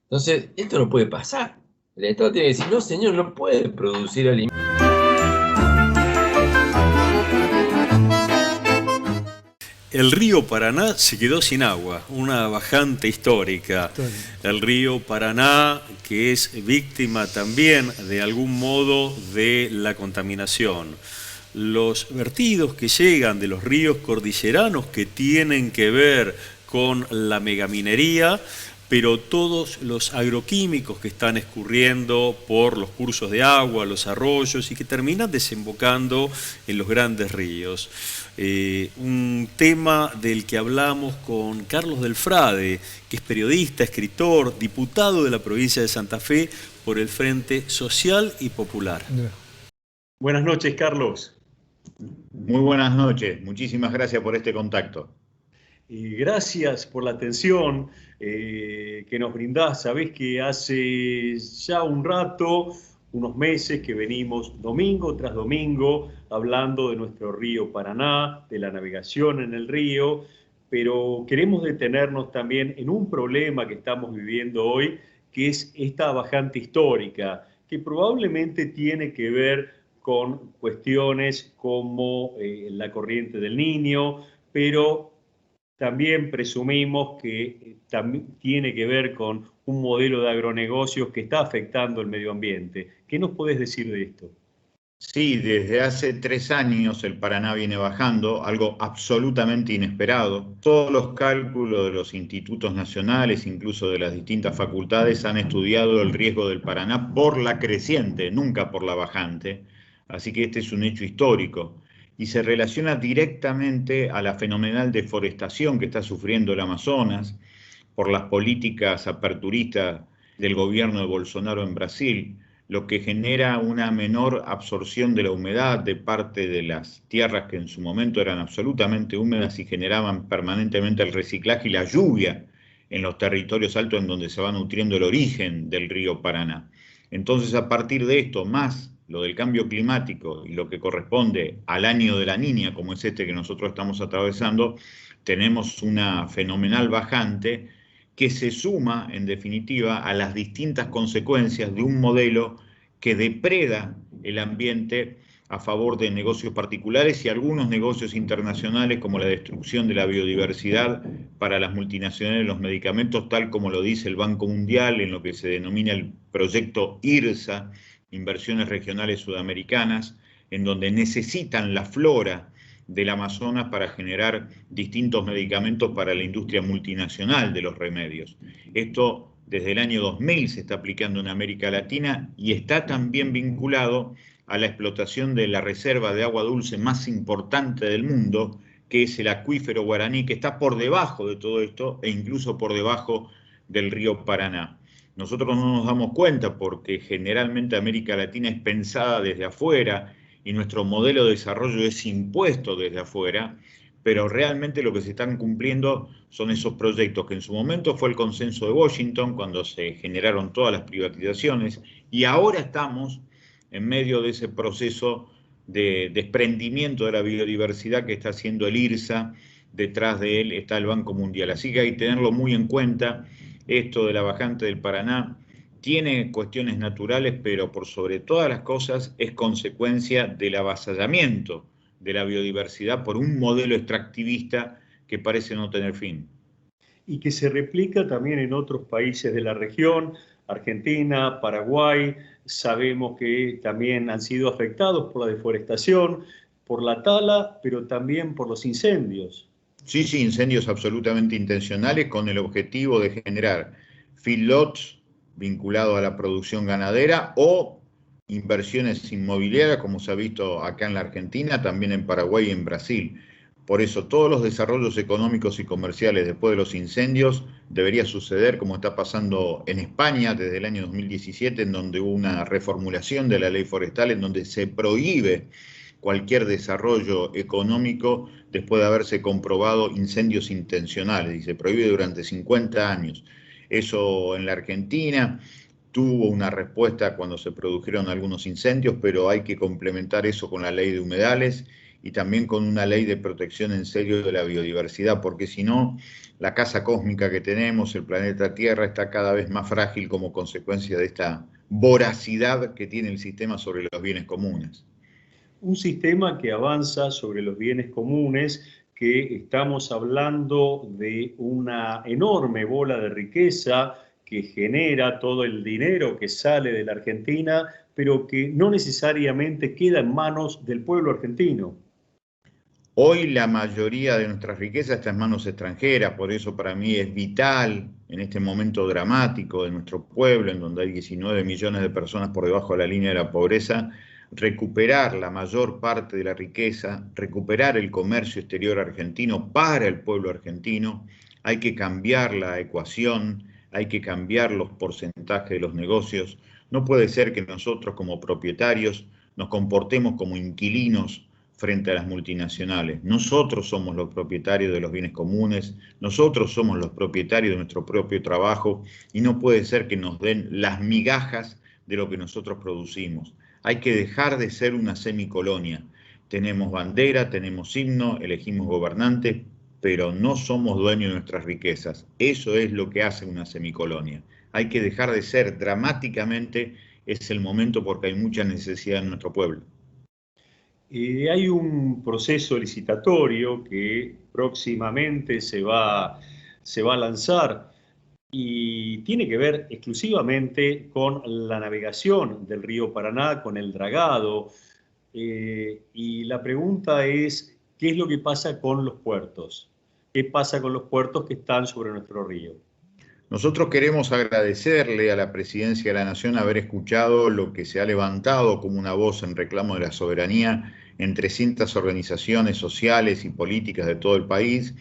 Entonces, esto no puede pasar. El Estado tiene que decir, no señor, no puede producir alimentos. El río Paraná se quedó sin agua, una bajante histórica. El río Paraná, que es víctima también de algún modo de la contaminación. Los vertidos que llegan de los ríos cordilleranos que tienen que ver con la megaminería, pero todos los agroquímicos que están escurriendo por los cursos de agua, los arroyos y que terminan desembocando en los grandes ríos. Un tema del que hablamos con Carlos Del Frade, que es periodista, escritor, diputado de la provincia de Santa Fe por el Frente Social y Popular. Buenas noches, Carlos. Muy buenas noches, muchísimas gracias por este contacto. Gracias por la atención que nos brindás. Sabés que hace ya un rato, unos meses, que venimos domingo tras domingo hablando de nuestro río Paraná, de la navegación en el río, pero queremos detenernos también en un problema que estamos viviendo hoy, que es esta bajante histórica, que probablemente tiene que ver con cuestiones como la corriente del Niño, pero también presumimos que también tiene que ver con un modelo de agronegocios que está afectando el medio ambiente. ¿Qué nos podés decir de esto? Sí, desde hace 3 años el Paraná viene bajando, algo absolutamente inesperado. Todos los cálculos de los institutos nacionales, incluso de las distintas facultades, han estudiado el riesgo del Paraná por la creciente, nunca por la bajante. Así que este es un hecho histórico y se relaciona directamente a la fenomenal deforestación que está sufriendo el Amazonas por las políticas aperturistas del gobierno de Bolsonaro en Brasil, lo que genera una menor absorción de la humedad de parte de las tierras que en su momento eran absolutamente húmedas y generaban permanentemente el reciclaje y la lluvia en los territorios altos en donde se va nutriendo el origen del río Paraná. Entonces, a partir de esto, más lo del cambio climático y lo que corresponde al año de la Niña, como es este que nosotros estamos atravesando, tenemos una fenomenal bajante que se suma, en definitiva, a las distintas consecuencias de un modelo que depreda el ambiente a favor de negocios particulares y algunos negocios internacionales, como la destrucción de la biodiversidad para las multinacionales de los medicamentos, tal como lo dice el Banco Mundial en lo que se denomina el proyecto IRSA, Inversiones Regionales Sudamericanas, en donde necesitan la flora del Amazonas para generar distintos medicamentos para la industria multinacional de los remedios. Esto desde el año 2000 se está aplicando en América Latina y está también vinculado a la explotación de la reserva de agua dulce más importante del mundo, que es el acuífero Guaraní, que está por debajo de todo esto e incluso por debajo del río Paraná. Nosotros no nos damos cuenta porque generalmente América Latina es pensada desde afuera y nuestro modelo de desarrollo es impuesto desde afuera, pero realmente lo que se están cumpliendo son esos proyectos que en su momento fue el consenso de Washington, cuando se generaron todas las privatizaciones, y ahora estamos en medio de ese proceso de desprendimiento de la biodiversidad que está haciendo el IRSA. Detrás de él está el Banco Mundial. Así que hay que tenerlo muy en cuenta. Esto de la bajante del Paraná tiene cuestiones naturales, pero por sobre todas las cosas es consecuencia del avasallamiento de la biodiversidad por un modelo extractivista que parece no tener fin. Y que se replica también en otros países de la región, Argentina, Paraguay. Sabemos que también han sido afectados por la deforestación, por la tala, pero también por los incendios. Sí, sí, incendios absolutamente intencionales con el objetivo de generar feedlots vinculados a la producción ganadera o inversiones inmobiliarias, como se ha visto acá en la Argentina, también en Paraguay y en Brasil. Por eso todos los desarrollos económicos y comerciales después de los incendios debería suceder como está pasando en España desde el año 2017, en donde hubo una reformulación de la ley forestal, en donde se prohíbe cualquier desarrollo económico después de haberse comprobado incendios intencionales, y se prohíbe durante 50 años. Eso en la Argentina tuvo una respuesta cuando se produjeron algunos incendios, pero hay que complementar eso con la ley de humedales y también con una ley de protección en serio de la biodiversidad, porque si no, la casa cósmica que tenemos, el planeta Tierra, está cada vez más frágil como consecuencia de esta voracidad que tiene el sistema sobre los bienes comunes. Un sistema que avanza sobre los bienes comunes, que estamos hablando de una enorme bola de riqueza que genera todo el dinero que sale de la Argentina, pero que no necesariamente queda en manos del pueblo argentino. Hoy la mayoría de nuestras riquezas está en manos extranjeras, por eso para mí es vital en este momento dramático de nuestro pueblo, en donde hay 19 millones de personas por debajo de la línea de la pobreza, recuperar la mayor parte de la riqueza, recuperar el comercio exterior argentino para el pueblo argentino. Hay que cambiar la ecuación, hay que cambiar los porcentajes de los negocios. No puede ser que nosotros como propietarios nos comportemos como inquilinos frente a las multinacionales. Nosotros somos los propietarios de los bienes comunes, nosotros somos los propietarios de nuestro propio trabajo y no puede ser que nos den las migajas de lo que nosotros producimos. Hay que dejar de ser una semicolonia. Tenemos bandera, tenemos himno, elegimos gobernantes, pero no somos dueños de nuestras riquezas. Eso es lo que hace una semicolonia. Hay que dejar de ser dramáticamente, es el momento porque hay mucha necesidad en nuestro pueblo. Hay un proceso licitatorio que próximamente se va a lanzar y tiene que ver exclusivamente con la navegación del río Paraná, con el dragado. Y la pregunta es, ¿qué es lo que pasa con los puertos? ¿Qué pasa con los puertos que están sobre nuestro río? Nosotros queremos agradecerle a la Presidencia de la Nación haber escuchado lo que se ha levantado como una voz en reclamo de la soberanía en 300 organizaciones sociales y políticas de todo el país,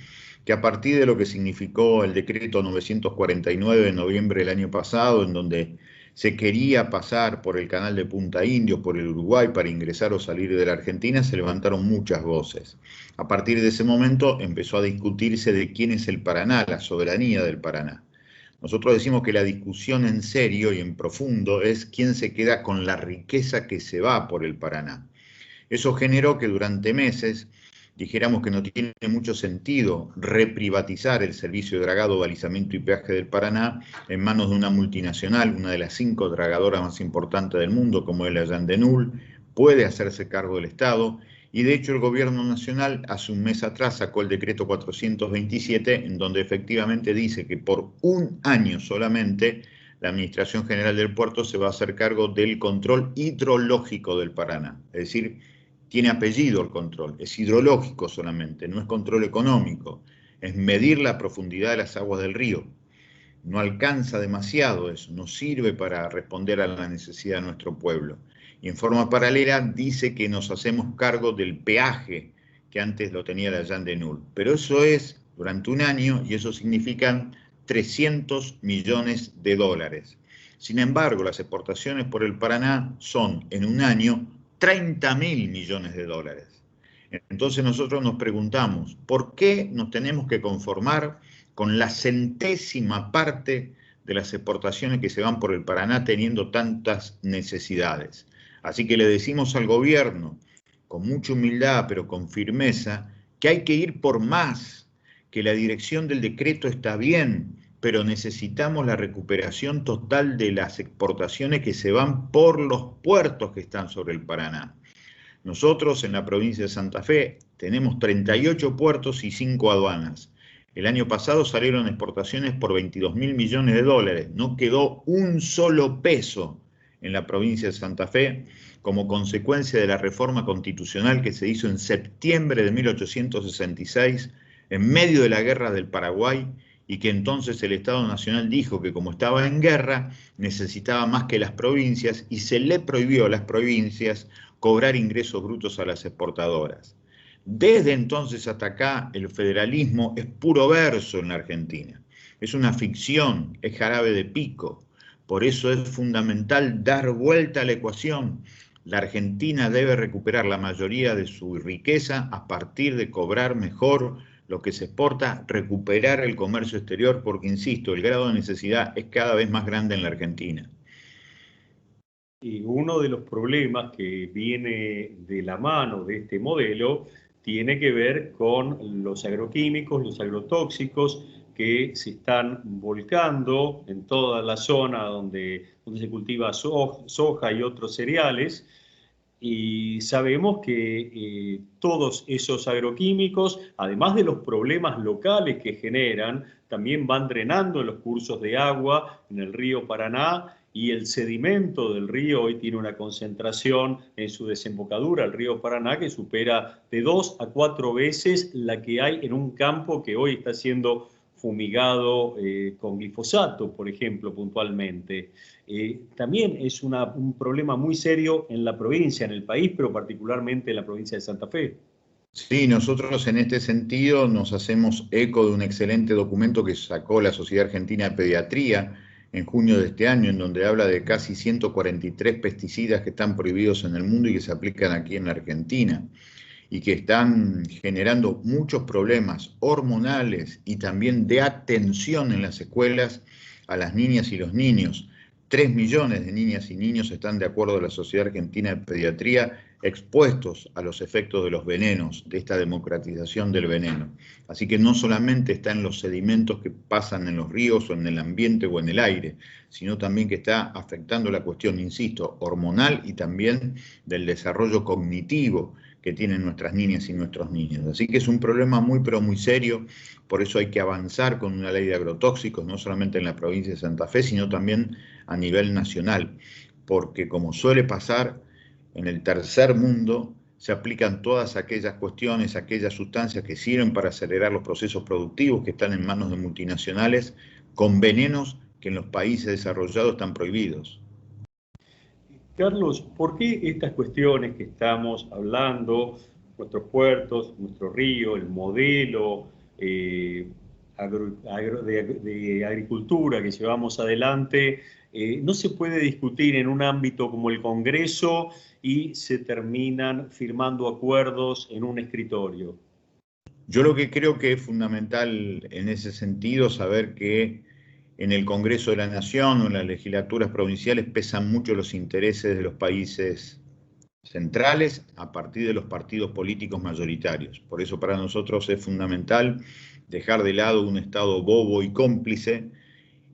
que a partir de lo que significó el decreto 949 de noviembre del año pasado, en donde se quería pasar por el canal de Punta Indio, por el Uruguay, para ingresar o salir de la Argentina, se levantaron muchas voces. A partir de ese momento empezó a discutirse de quién es el Paraná, la soberanía del Paraná. Nosotros decimos que la discusión en serio y en profundo es quién se queda con la riqueza que se va por el Paraná. Eso generó que durante meses dijéramos que no tiene mucho sentido reprivatizar el servicio de dragado, balizamiento y peaje del Paraná en manos de una multinacional, una de las 5 dragadoras más importantes del mundo, como es la Yandenul. Puede hacerse cargo del Estado, y de hecho el gobierno nacional hace un mes atrás sacó el decreto 427, en donde efectivamente dice que por un año solamente la Administración General del Puerto se va a hacer cargo del control hidrológico del Paraná. Es decir, tiene apellido el control, es hidrológico solamente, no es control económico, es medir la profundidad de las aguas del río. No alcanza demasiado eso, no sirve para responder a la necesidad de nuestro pueblo. Y en forma paralela dice que nos hacemos cargo del peaje que antes lo tenía la Yandenul. Pero eso es durante un año y eso significan 300 millones de dólares. Sin embargo, las exportaciones por el Paraná son en un año 30.000 millones de dólares. Entonces nosotros nos preguntamos, ¿por qué nos tenemos que conformar con la centésima parte de las exportaciones que se van por el Paraná teniendo tantas necesidades? Así que le decimos al gobierno, con mucha humildad pero con firmeza, que hay que ir por más, que la dirección del decreto está bien, pero necesitamos la recuperación total de las exportaciones que se van por los puertos que están sobre el Paraná. Nosotros en la provincia de Santa Fe tenemos 38 puertos y 5 aduanas. El año pasado salieron exportaciones por 22.000 millones de dólares. No quedó un solo peso en la provincia de Santa Fe como consecuencia de la reforma constitucional que se hizo en septiembre de 1866 en medio de la guerra del Paraguay, y que entonces el Estado Nacional dijo que como estaba en guerra necesitaba más que las provincias y se le prohibió a las provincias cobrar ingresos brutos a las exportadoras. Desde entonces hasta acá el federalismo es puro verso en la Argentina. Es una ficción, es jarabe de pico. Por eso es fundamental dar vuelta a la ecuación. La Argentina debe recuperar la mayoría de su riqueza a partir de cobrar mejor lo que se exporta, recuperar el comercio exterior, porque, insisto, el grado de necesidad es cada vez más grande en la Argentina. Y uno de los problemas que viene de la mano de este modelo tiene que ver con los agroquímicos, los agrotóxicos que se están volcando en toda la zona donde se cultiva soja y otros cereales. Y sabemos que todos esos agroquímicos, además de los problemas locales que generan, también van drenando los cursos de agua en el río Paraná, y el sedimento del río hoy tiene una concentración en su desembocadura, el río Paraná, que supera de 2 a 4 veces la que hay en un campo que hoy está siendo fumigado con glifosato, por ejemplo, puntualmente. También es un problema muy serio en la provincia, en el país, pero particularmente en la provincia de Santa Fe. Sí, nosotros en este sentido nos hacemos eco de un excelente documento que sacó la Sociedad Argentina de Pediatría en junio de este año, en donde habla de casi 143 pesticidas que están prohibidos en el mundo y que se aplican aquí en la Argentina, y que están generando muchos problemas hormonales y también de atención en las escuelas a las niñas y los niños. 3 millones de niñas y niños están, de acuerdo a la Sociedad Argentina de Pediatría, expuestos a los efectos de los venenos, de esta democratización del veneno. Así que no solamente está en los sedimentos que pasan en los ríos o en el ambiente o en el aire, sino también que está afectando la cuestión, insisto, hormonal y también del desarrollo cognitivo que tienen nuestras niñas y nuestros niños. Así que es un problema muy, pero muy serio. Por eso hay que avanzar con una ley de agrotóxicos, no solamente en la provincia de Santa Fe, sino también a nivel nacional. Porque como suele pasar, en el tercer mundo se aplican todas aquellas cuestiones, aquellas sustancias que sirven para acelerar los procesos productivos que están en manos de multinacionales, con venenos que en los países desarrollados están prohibidos. Carlos, ¿por qué estas cuestiones que estamos hablando, nuestros puertos, nuestro río, el modelo de agricultura que llevamos adelante, no se puede discutir en un ámbito como el Congreso y se terminan firmando acuerdos en un escritorio? Yo lo que creo que es fundamental en ese sentido saber que en el Congreso de la Nación o en las legislaturas provinciales pesan mucho los intereses de los países centrales a partir de los partidos políticos mayoritarios. Por eso para nosotros es fundamental dejar de lado un Estado bobo y cómplice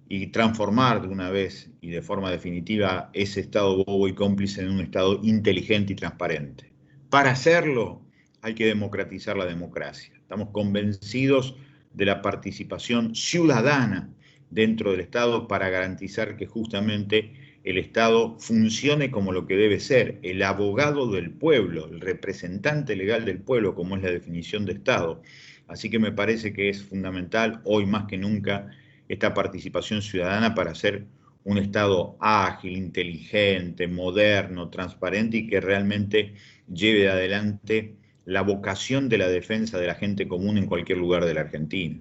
y transformar de una vez y de forma definitiva ese Estado bobo y cómplice en un Estado inteligente y transparente. Para hacerlo hay que democratizar la democracia. Estamos convencidos de la participación ciudadana dentro del Estado para garantizar que justamente el Estado funcione como lo que debe ser, el abogado del pueblo, el representante legal del pueblo, como es la definición de Estado. Así que me parece que es fundamental, hoy más que nunca, esta participación ciudadana para hacer un Estado ágil, inteligente, moderno, transparente y que realmente lleve adelante la vocación de la defensa de la gente común en cualquier lugar de la Argentina.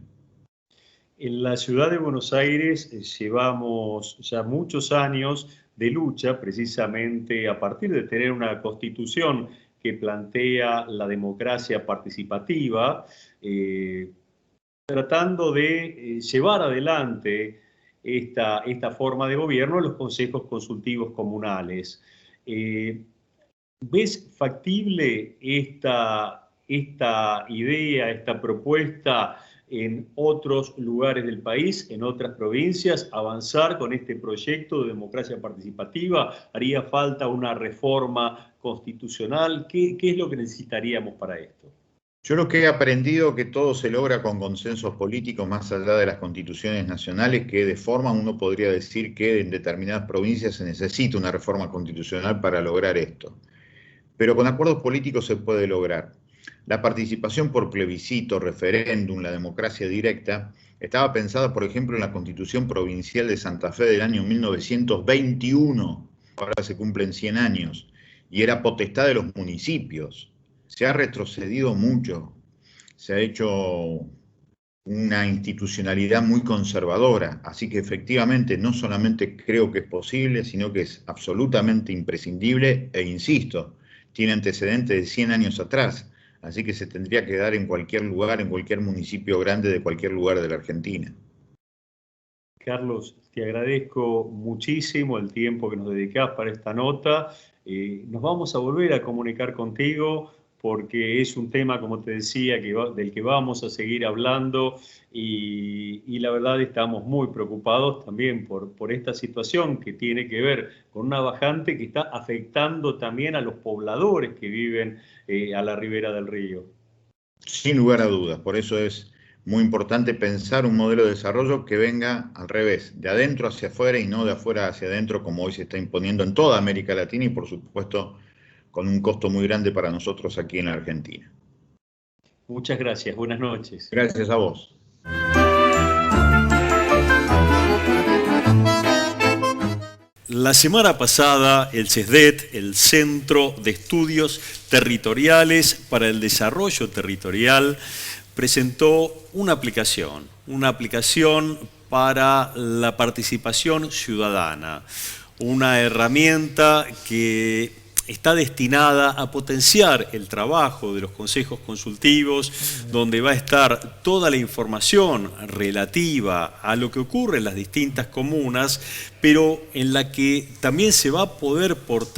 En la ciudad de Buenos Aires llevamos ya muchos años de lucha, precisamente a partir de tener una constitución que plantea la democracia participativa, tratando de llevar adelante esta forma de gobierno en los consejos consultivos comunales. ¿Ves factible esta idea, esta propuesta en otros lugares del país, en otras provincias, avanzar con este proyecto de democracia participativa? ¿Haría falta una reforma constitucional? ¿Qué es lo que necesitaríamos para esto? Yo lo que he aprendido que todo se logra con consensos políticos más allá de las constituciones nacionales, que de forma uno podría decir que en determinadas provincias se necesita una reforma constitucional para lograr esto. Pero con acuerdos políticos se puede lograr. La participación por plebiscito, referéndum, la democracia directa, estaba pensada, por ejemplo, en la Constitución Provincial de Santa Fe del año 1921, ahora se cumplen 100 años, y era potestad de los municipios. Se ha retrocedido mucho, se ha hecho una institucionalidad muy conservadora, así que efectivamente no solamente creo que es posible, sino que es absolutamente imprescindible, e insisto, tiene antecedentes de 100 años atrás, así que se tendría que dar en cualquier lugar, en cualquier municipio grande de cualquier lugar de la Argentina. Carlos, te agradezco muchísimo el tiempo que nos dedicás para esta nota. Nos vamos a volver a comunicar contigo porque es un tema, como te decía, del que vamos a seguir hablando y la verdad estamos muy preocupados también por esta situación que tiene que ver con una bajante que está afectando también a los pobladores que viven a la ribera del río. Sin lugar a dudas, por eso es muy importante pensar un modelo de desarrollo que venga al revés, de adentro hacia afuera y no de afuera hacia adentro, como hoy se está imponiendo en toda América Latina y por supuesto con un costo muy grande para nosotros aquí en la Argentina. Muchas gracias, buenas noches. Gracias a vos. La semana pasada, el CESDET, el Centro de Estudios Territoriales para el Desarrollo Territorial, presentó una aplicación para la participación ciudadana, una herramienta que está destinada a potenciar el trabajo de los consejos consultivos, donde va a estar toda la información relativa a lo que ocurre en las distintas comunas, pero en la que también se va a poder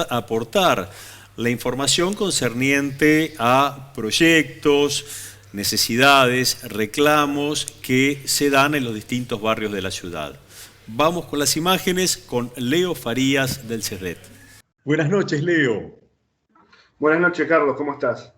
aportar la información concerniente a proyectos, necesidades, reclamos que se dan en los distintos barrios de la ciudad. Vamos con las imágenes con Leo Farías del CESDET. Buenas noches, Leo. Buenas noches, Carlos, ¿cómo estás?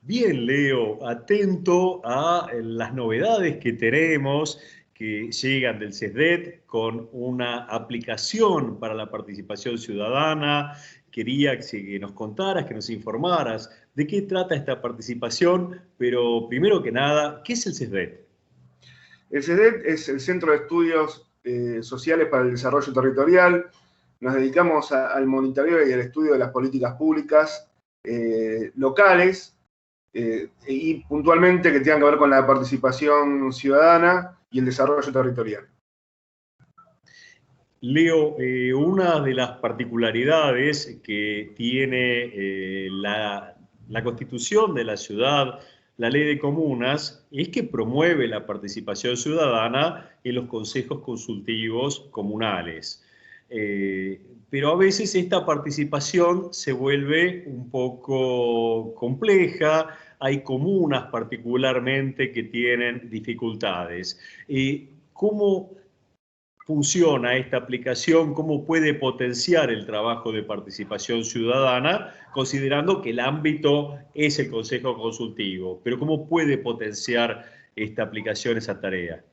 Bien, Leo, atento a las novedades que tenemos, que llegan del CESDET con una aplicación para la participación ciudadana. Quería que nos contaras, que nos informaras de qué trata esta participación, pero primero que nada, ¿qué es el CESDET? El CESDET es el Centro de Estudios Sociales para el Desarrollo Territorial. Nos dedicamos al monitoreo y al estudio de las políticas públicas locales y puntualmente que tengan que ver con la participación ciudadana y el desarrollo territorial. Leo, una de las particularidades que tiene la Constitución de la ciudad, la Ley de Comunas, es que promueve la participación ciudadana en los consejos consultivos comunales. Pero a veces esta participación se vuelve un poco compleja, hay comunas particularmente que tienen dificultades. ¿Cómo funciona esta aplicación? ¿Cómo puede potenciar el trabajo de participación ciudadana, considerando que el ámbito es el Consejo Consultivo? Pero ¿cómo puede potenciar esta aplicación esa tarea?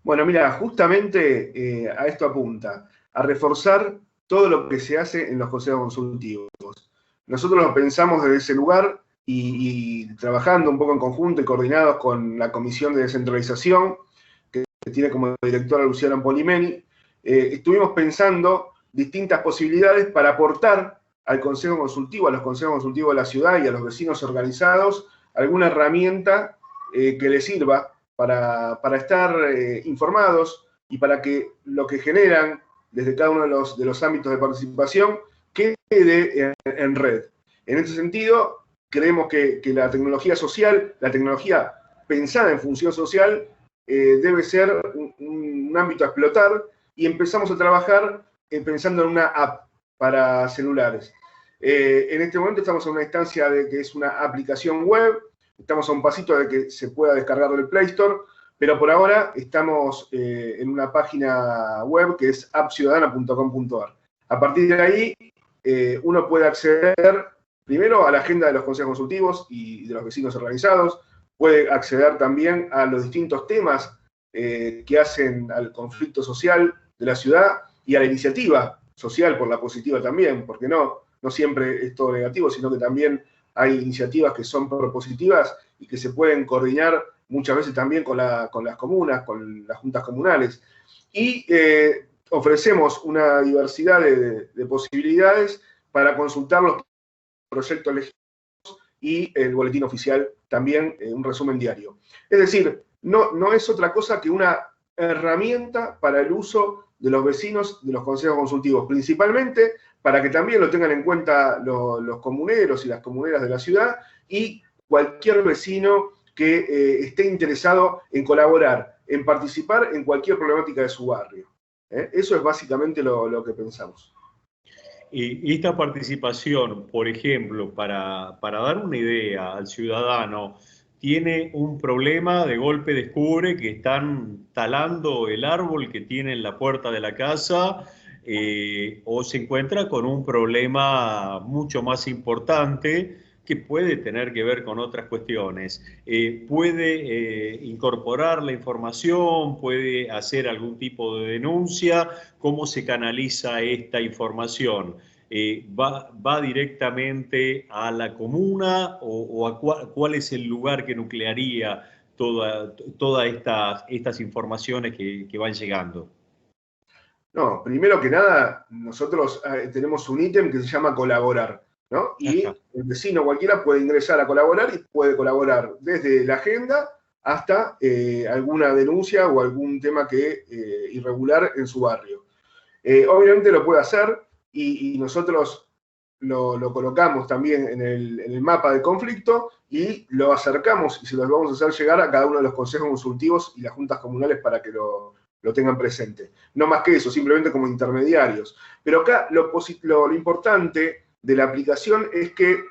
Bueno, mira, justamente a esto apunta, a reforzar todo lo que se hace en los consejos consultivos. Nosotros lo pensamos desde ese lugar y trabajando un poco en conjunto y coordinados con la Comisión de Descentralización, que tiene como directora Luciana Polimeni, estuvimos pensando distintas posibilidades para aportar al Consejo Consultivo, a los consejos consultivos de la ciudad y a los vecinos organizados, alguna herramienta que les sirva para estar informados y para que lo que generan desde cada uno de los ámbitos de participación, quede en red. En ese sentido, creemos que la tecnología social, la tecnología pensada en función social, debe ser un ámbito a explotar, y empezamos a trabajar pensando en una app para celulares. En este momento estamos en una instancia de que es una aplicación web, estamos a un pasito de que se pueda descargar del Play Store, pero por ahora estamos en una página web que es appciudadana.com.ar. A partir de ahí, uno puede acceder primero a la agenda de los consejos consultivos y de los vecinos organizados, puede acceder también a los distintos temas que hacen al conflicto social de la ciudad y a la iniciativa social por la positiva también, porque no siempre es todo negativo, sino que también hay iniciativas que son propositivas y que se pueden coordinar muchas veces también con las comunas, con las juntas comunales. Y ofrecemos una diversidad de posibilidades para consultar los proyectos legislativos y el boletín oficial también, un resumen diario. Es decir, no es otra cosa que una herramienta para el uso de los vecinos de los consejos consultivos, principalmente para que también lo tengan en cuenta los comuneros y las comuneras de la ciudad y cualquier vecino que esté interesado en colaborar, en participar en cualquier problemática de su barrio. Eso es básicamente lo que pensamos. Y esta participación, por ejemplo, para dar una idea al ciudadano, tiene un problema, de golpe descubre que están talando el árbol que tiene en la puerta de la casa, o se encuentra con un problema mucho más importante que puede tener que ver con otras cuestiones. Puede incorporar la información, puede hacer algún tipo de denuncia. ¿Cómo se canaliza esta información? ¿Va directamente a la comuna o a cuál es el lugar que nuclearía todas estas informaciones que van llegando? No, primero que nada, nosotros tenemos un ítem que se llama colaborar, ¿no? Y el vecino cualquiera puede ingresar a colaborar y puede colaborar desde la agenda hasta alguna denuncia o algún tema irregular en su barrio. Obviamente lo puede hacer y nosotros lo colocamos también en el mapa de conflicto y lo acercamos y se los vamos a hacer llegar a cada uno de los consejos consultivos y las juntas comunales para que lo tengan presente. No más que eso, simplemente como intermediarios. Pero acá lo importante de la aplicación es que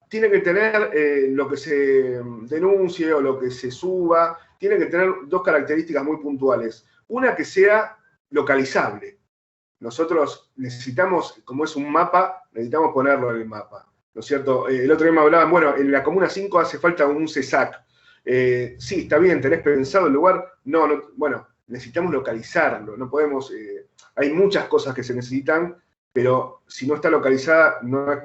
tiene que tener lo que se denuncie o lo que se suba, tiene que tener dos características muy puntuales. Una, que sea localizable. Nosotros necesitamos, como es un mapa, necesitamos ponerlo en el mapa, ¿no es cierto? El otro día me hablaban, bueno, en la Comuna 5 hace falta un CESAC. Sí, está bien, ¿tenés pensado el lugar? No, bueno, necesitamos localizarlo, no podemos, hay muchas cosas que se necesitan, pero si no está localizada, no hay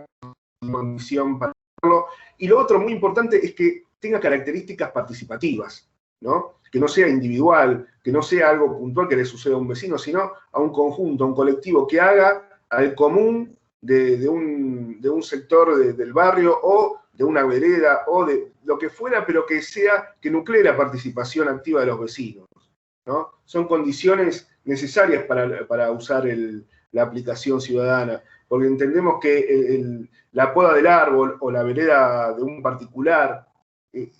condición para hacerlo. Y lo otro muy importante es que tenga características participativas, ¿no? Que no sea individual, que no sea algo puntual que le suceda a un vecino, sino a un conjunto, a un colectivo que haga al común de un sector del barrio o de una vereda o de lo que fuera, pero que nuclee la participación activa de los vecinos, ¿no? Son condiciones necesarias para usar la aplicación ciudadana, porque entendemos que la poda del árbol o la vereda de un particular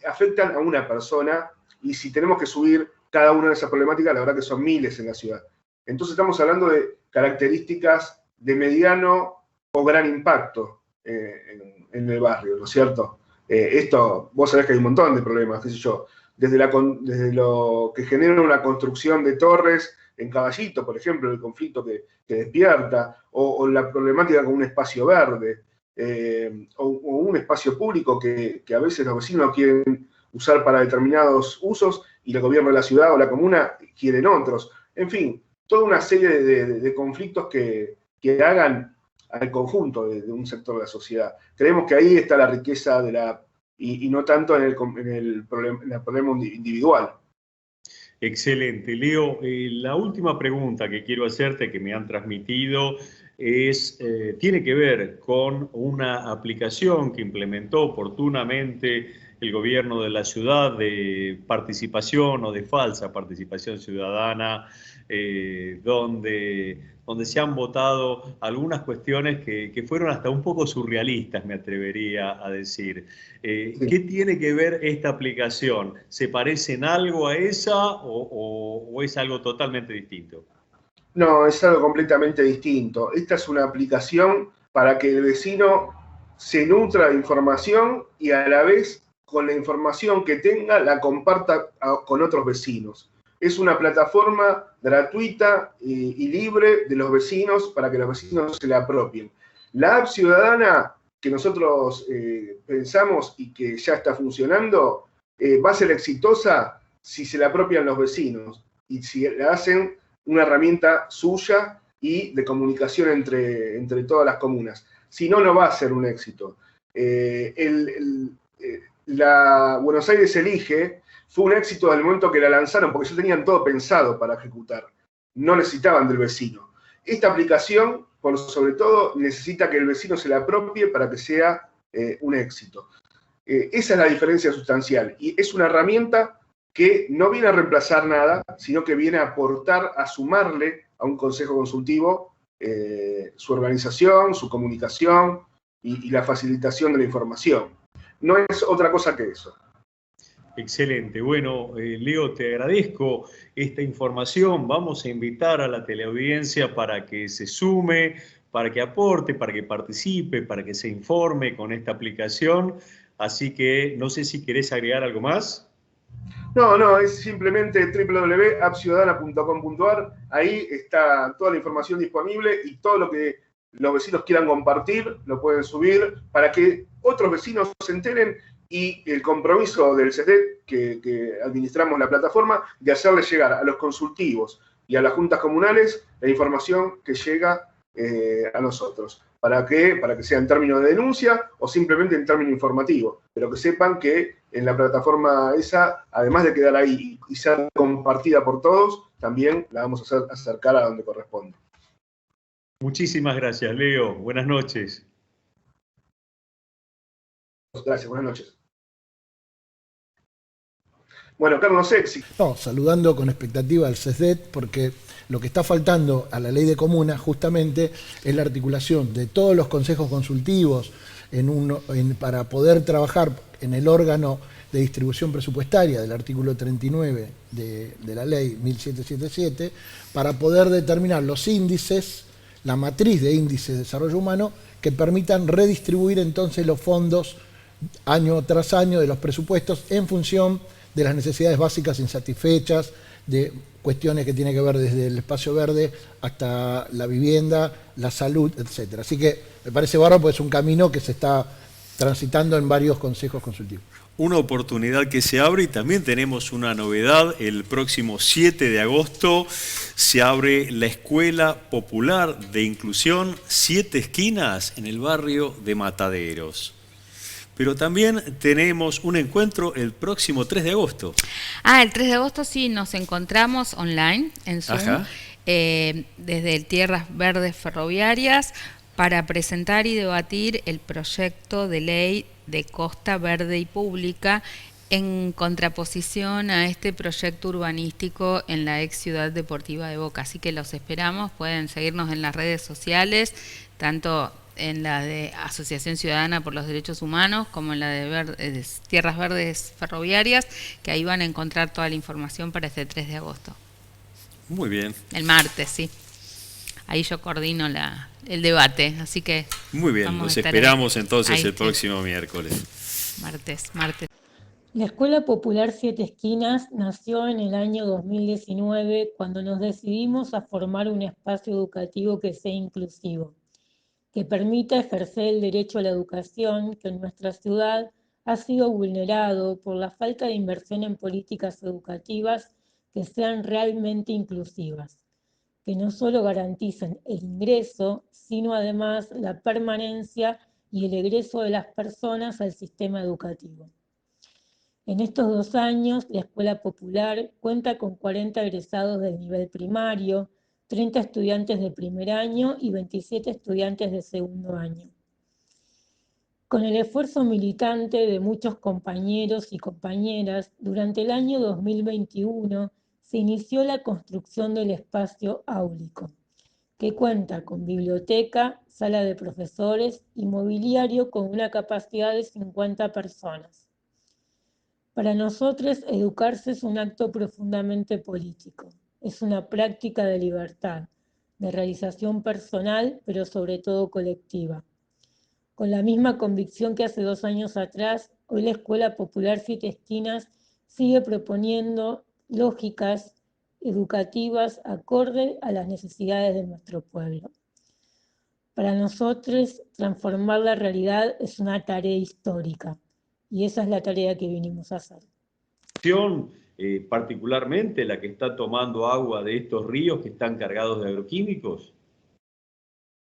afectan a una persona, y si tenemos que subir cada una de esas problemáticas, la verdad que son miles en la ciudad. Entonces estamos hablando de características de mediano o gran impacto en el barrio, ¿no es cierto? Esto, vos sabés que hay un montón de problemas, qué sé yo, desde lo que genera una construcción de torres en Caballito, por ejemplo, el conflicto que despierta, o la problemática con un espacio verde, o un espacio público que a veces los vecinos quieren usar para determinados usos y el gobierno de la ciudad o la comuna quieren otros. En fin, toda una serie de conflictos que hagan al conjunto de un sector de la sociedad. Creemos que ahí está la riqueza y no tanto en el problema individual. Excelente. Leo, la última pregunta que quiero hacerte, que me han transmitido, tiene que ver con una aplicación que implementó oportunamente el gobierno de la ciudad de participación o de falsa participación ciudadana, donde se han votado algunas cuestiones que fueron hasta un poco surrealistas, me atrevería a decir. Sí. ¿Qué tiene que ver esta aplicación? ¿Se parece en algo a esa o es algo totalmente distinto? No, es algo completamente distinto. Esta es una aplicación para que el vecino se nutra de información y a la vez con la información que tenga la comparta con otros vecinos. Es una plataforma gratuita y libre de los vecinos para que los vecinos se la apropien. La app ciudadana que nosotros pensamos y que ya está funcionando va a ser exitosa si se la apropian los vecinos y si la hacen una herramienta suya y de comunicación entre todas las comunas. Si no, no va a ser un éxito. La Buenos Aires Elige fue un éxito del momento que la lanzaron, porque ya tenían todo pensado para ejecutar. No necesitaban del vecino. Esta aplicación, por sobre todo, necesita que el vecino se la apropie para que sea un éxito. Esa es la diferencia sustancial. Y es una herramienta que no viene a reemplazar nada, sino que viene a aportar, a sumarle a un consejo consultivo su organización, su comunicación y la facilitación de la información. No es otra cosa que eso. Excelente. Bueno, Leo, te agradezco esta información. Vamos a invitar a la teleaudiencia para que se sume, para que aporte, para que participe, para que se informe con esta aplicación. Así que no sé si querés agregar algo más. No, es simplemente www.appciudadana.com.ar. Ahí está toda la información disponible y todo lo que los vecinos quieran compartir lo pueden subir para que otros vecinos se enteren y el compromiso del CESDET, que administramos la plataforma, de hacerle llegar a los consultivos y a las juntas comunales la información que llega a nosotros. ¿Para qué? Para que sea en términos de denuncia o simplemente en términos informativos, pero que sepan que en la plataforma esa, además de quedar ahí y ser compartida por todos, también la vamos a acercar a donde corresponde. Muchísimas gracias, Leo. Buenas noches. Gracias, buenas noches. Bueno, Carlos Sexi. No, saludando con expectativa al CESDET, porque lo que está faltando a la ley de comunas justamente es la articulación de todos los consejos consultivos para poder trabajar en el órgano de distribución presupuestaria del artículo 39 de la ley 1777, para poder determinar los índices, la matriz de índices de desarrollo humano, que permitan redistribuir entonces los fondos año tras año de los presupuestos en función de las necesidades básicas insatisfechas, de cuestiones que tienen que ver desde el espacio verde hasta la vivienda, la salud, etc. Así que me parece bárbaro, porque es un camino que se está transitando en varios consejos consultivos. Una oportunidad que se abre y también tenemos una novedad. El próximo 7 de agosto se abre la Escuela Popular de Inclusión Siete Esquinas en el barrio de Mataderos. Pero también tenemos un encuentro el próximo 3 de agosto. El 3 de agosto sí, nos encontramos online en Zoom, desde el Tierras Verdes Ferroviarias, para presentar y debatir el proyecto de ley de Costa Verde y Pública en contraposición a este proyecto urbanístico en la ex ciudad deportiva de Boca. Así que los esperamos, pueden seguirnos en las redes sociales, tanto en la de Asociación Ciudadana por los Derechos Humanos como en la de Tierras Verdes Ferroviarias, que ahí van a encontrar toda la información para este 3 de agosto. Muy bien. El martes, sí. Ahí yo coordino el debate, así que... Muy bien, los esperamos entonces ahí, el próximo miércoles. Martes. La Escuela Popular Siete Esquinas nació en el año 2019 cuando nos decidimos a formar un espacio educativo que sea inclusivo, que permita ejercer el derecho a la educación que en nuestra ciudad ha sido vulnerado por la falta de inversión en políticas educativas que sean realmente inclusivas, que no solo garanticen el ingreso, sino además la permanencia y el egreso de las personas al sistema educativo. En estos 2 años, la Escuela Popular cuenta con 40 egresados del nivel primario, 30 estudiantes de primer año y 27 estudiantes de segundo año. Con el esfuerzo militante de muchos compañeros y compañeras, durante el año 2021 se inició la construcción del espacio áulico, que cuenta con biblioteca, sala de profesores y mobiliario con una capacidad de 50 personas. Para nosotros, educarse es un acto profundamente político. Es una práctica de libertad, de realización personal, pero sobre todo colectiva. Con la misma convicción que hace 2 años atrás, hoy la Escuela Popular Siete Esquinas sigue proponiendo lógicas educativas acorde a las necesidades de nuestro pueblo. Para nosotros, transformar la realidad es una tarea histórica, y esa es la tarea que vinimos a hacer. Particularmente la que está tomando agua de estos ríos que están cargados de agroquímicos.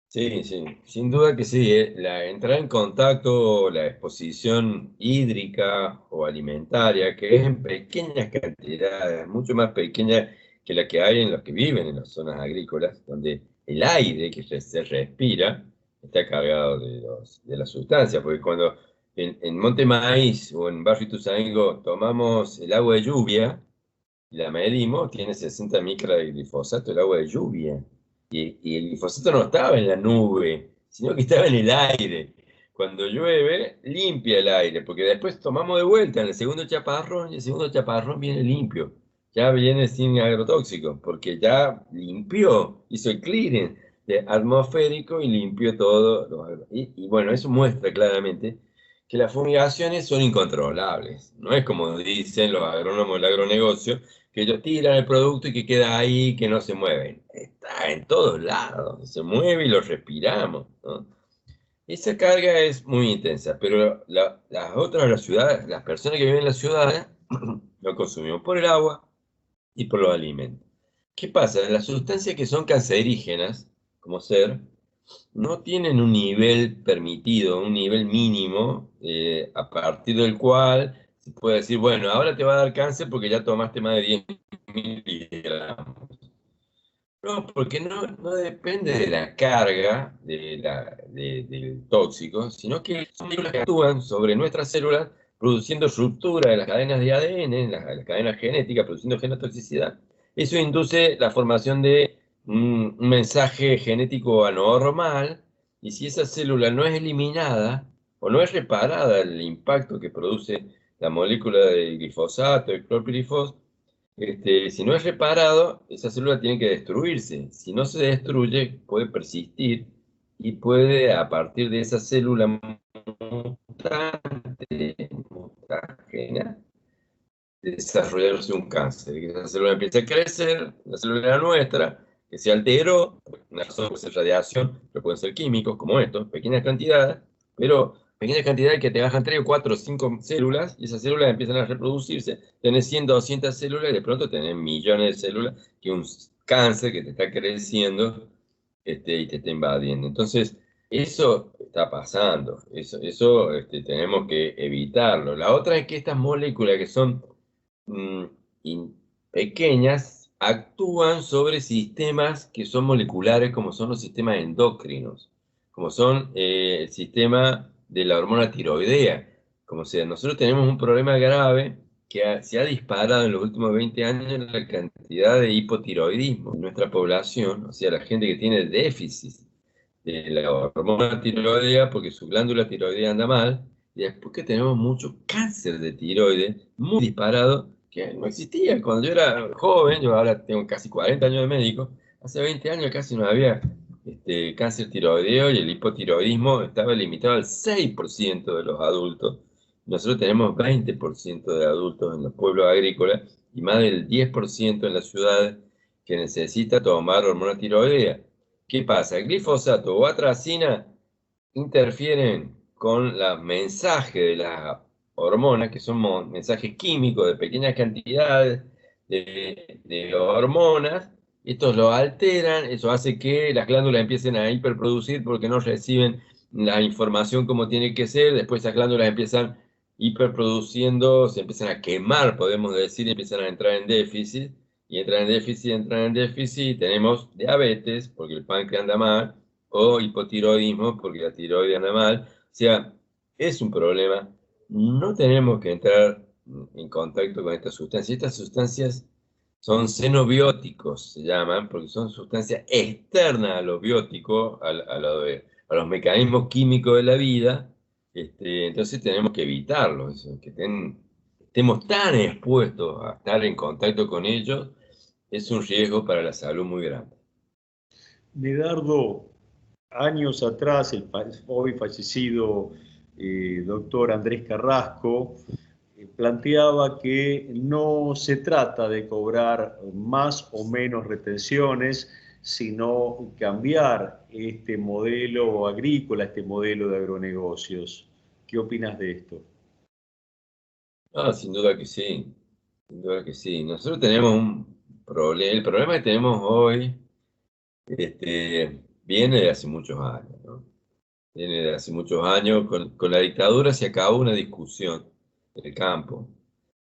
Sí, sí, sin duda que sí. La entrada en contacto, la exposición hídrica o alimentaria, que es en pequeñas cantidades, mucho más pequeña que la que hay en los que viven en las zonas agrícolas, donde el aire que se respira está cargado de las sustancias, porque cuando en Monte Maíz o en Barrio Ituzaingó tomamos el agua de lluvia y la medimos, tiene 60 micras de glifosato el agua de lluvia. Y el glifosato no estaba en la nube, sino que estaba en el aire. Cuando llueve, limpia el aire, porque después tomamos de vuelta en el segundo chaparrón, y el segundo chaparrón viene limpio. Ya viene sin agrotóxicos, porque ya limpió, hizo el clearing atmosférico y limpió todo. Y bueno, eso muestra claramente que las fumigaciones son incontrolables. No es como dicen los agrónomos del agronegocio, que ellos tiran el producto y que queda ahí, que no se mueven. Está en todos lados, se mueve y lo respiramos, ¿no? Esa carga es muy intensa, pero las otras, las ciudades, las personas que viven en las ciudades, lo consumimos por el agua y por los alimentos. ¿Qué pasa? Las sustancias que son cancerígenas, como ser, no tienen un nivel permitido, un nivel mínimo, a partir del cual se puede decir, bueno, ahora te va a dar cáncer porque ya tomaste más de 10 miligramos. No, porque no depende de la carga del tóxico, sino que son moléculas que actúan sobre nuestras células produciendo ruptura de las cadenas de ADN, las cadenas genéticas, produciendo genotoxicidad. Eso induce la formación de un mensaje genético anormal, y si esa célula no es eliminada o no es reparada el impacto que produce la molécula de glifosato, el clorpirifos, si no es reparado, esa célula tiene que destruirse. Si no se destruye, puede persistir y puede, a partir de esa célula mutagena, desarrollarse un cáncer. Que esa célula empieza a crecer, la célula nuestra, que se alteró, una razón puede ser radiación, pero pueden ser químicos, como estos, pequeñas cantidades, pero pequeñas cantidades que te bajan 3 o 4 o 5 células, y esas células empiezan a reproducirse, tenés 100, 200 células, y de pronto tenés millones de células, que un cáncer que te está creciendo y te está invadiendo. Entonces, eso está pasando, eso tenemos que evitarlo. La otra es que estas moléculas que son pequeñas actúan sobre sistemas que son moleculares, como son los sistemas endocrinos, como son el sistema de la hormona tiroidea. Como sea, nosotros tenemos un problema grave que se ha disparado en los últimos 20 años la cantidad de hipotiroidismo en nuestra población, o sea, la gente que tiene déficit de la hormona tiroidea porque su glándula tiroidea anda mal, y después que tenemos mucho cáncer de tiroides muy disparado, que no existía. Cuando yo era joven, yo ahora tengo casi 40 años de médico, hace 20 años casi no había cáncer tiroideo, y el hipotiroidismo estaba limitado al 6% de los adultos. Nosotros tenemos 20% de adultos en los pueblos agrícolas y más del 10% en las ciudades que necesita tomar hormona tiroidea. ¿Qué pasa? El glifosato o atracina interfieren con los mensajes de las hormonas, que son mensajes químicos de pequeñas cantidades de hormonas. Estos lo alteran, eso hace que las glándulas empiecen a hiperproducir porque no reciben la información como tiene que ser. Después esas glándulas empiezan hiperproduciendo, se empiezan a quemar, podemos decir, y empiezan a entrar en déficit. Y entran en déficit, y tenemos diabetes, porque el páncreas anda mal, o hipotiroidismo, porque la tiroides anda mal. O sea, es un problema. No tenemos que entrar en contacto con estas sustancias. Estas sustancias son xenobióticos, se llaman, porque son sustancias externas a los bióticos, a los mecanismos químicos de la vida. Entonces tenemos que evitarlos, que estemos tan expuestos a estar en contacto con ellos, es un riesgo para la salud muy grande. Medardo, años atrás, hoy fallecido doctor Andrés Carrasco planteaba que no se trata de cobrar más o menos retenciones, sino cambiar este modelo agrícola, este modelo de agronegocios. ¿Qué opinas de esto? Ah, sin duda que sí, sin duda que sí. Nosotros tenemos un problema, el problema que tenemos hoy viene de hace muchos años, ¿no? Viene de hace muchos años. Con la dictadura se acabó una discusión en el campo.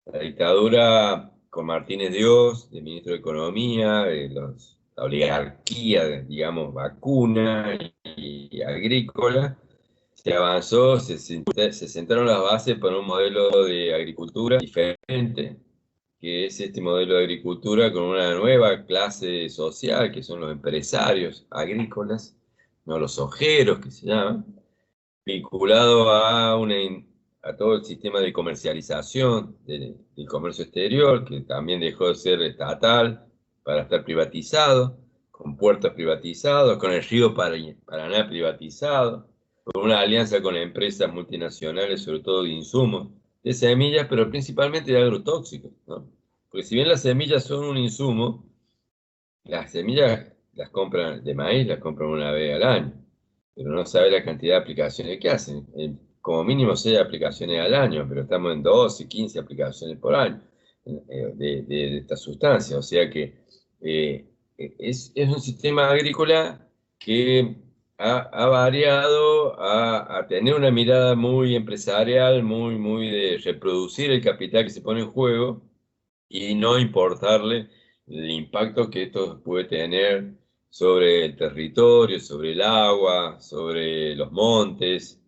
La dictadura con Martínez Dios, de ministro de Economía, la oligarquía, digamos, vacuna y agrícola, se avanzó, se sentaron las bases para un modelo de agricultura diferente, que es este modelo de agricultura con una nueva clase social, que son los empresarios agrícolas, no los ojeros que se llaman, vinculado a todo el sistema de comercialización del comercio exterior, que también dejó de ser estatal para estar privatizado, con puertos privatizados, con el río Paraná privatizado, con una alianza con empresas multinacionales, sobre todo de insumos, de semillas, pero principalmente de agrotóxicos, ¿no? Porque si bien las semillas son un insumo, las semillas las compran de maíz, las compran una vez al año, pero no sabe la cantidad de aplicaciones que hacen. Como mínimo 6 aplicaciones al año, pero estamos en 12, 15 aplicaciones por año de esta sustancia. O sea que es un sistema agrícola que ha variado a tener una mirada muy empresarial, muy de reproducir el capital que se pone en juego y no importarle el impacto que esto puede tener sobre el territorio, sobre el agua, sobre los montes,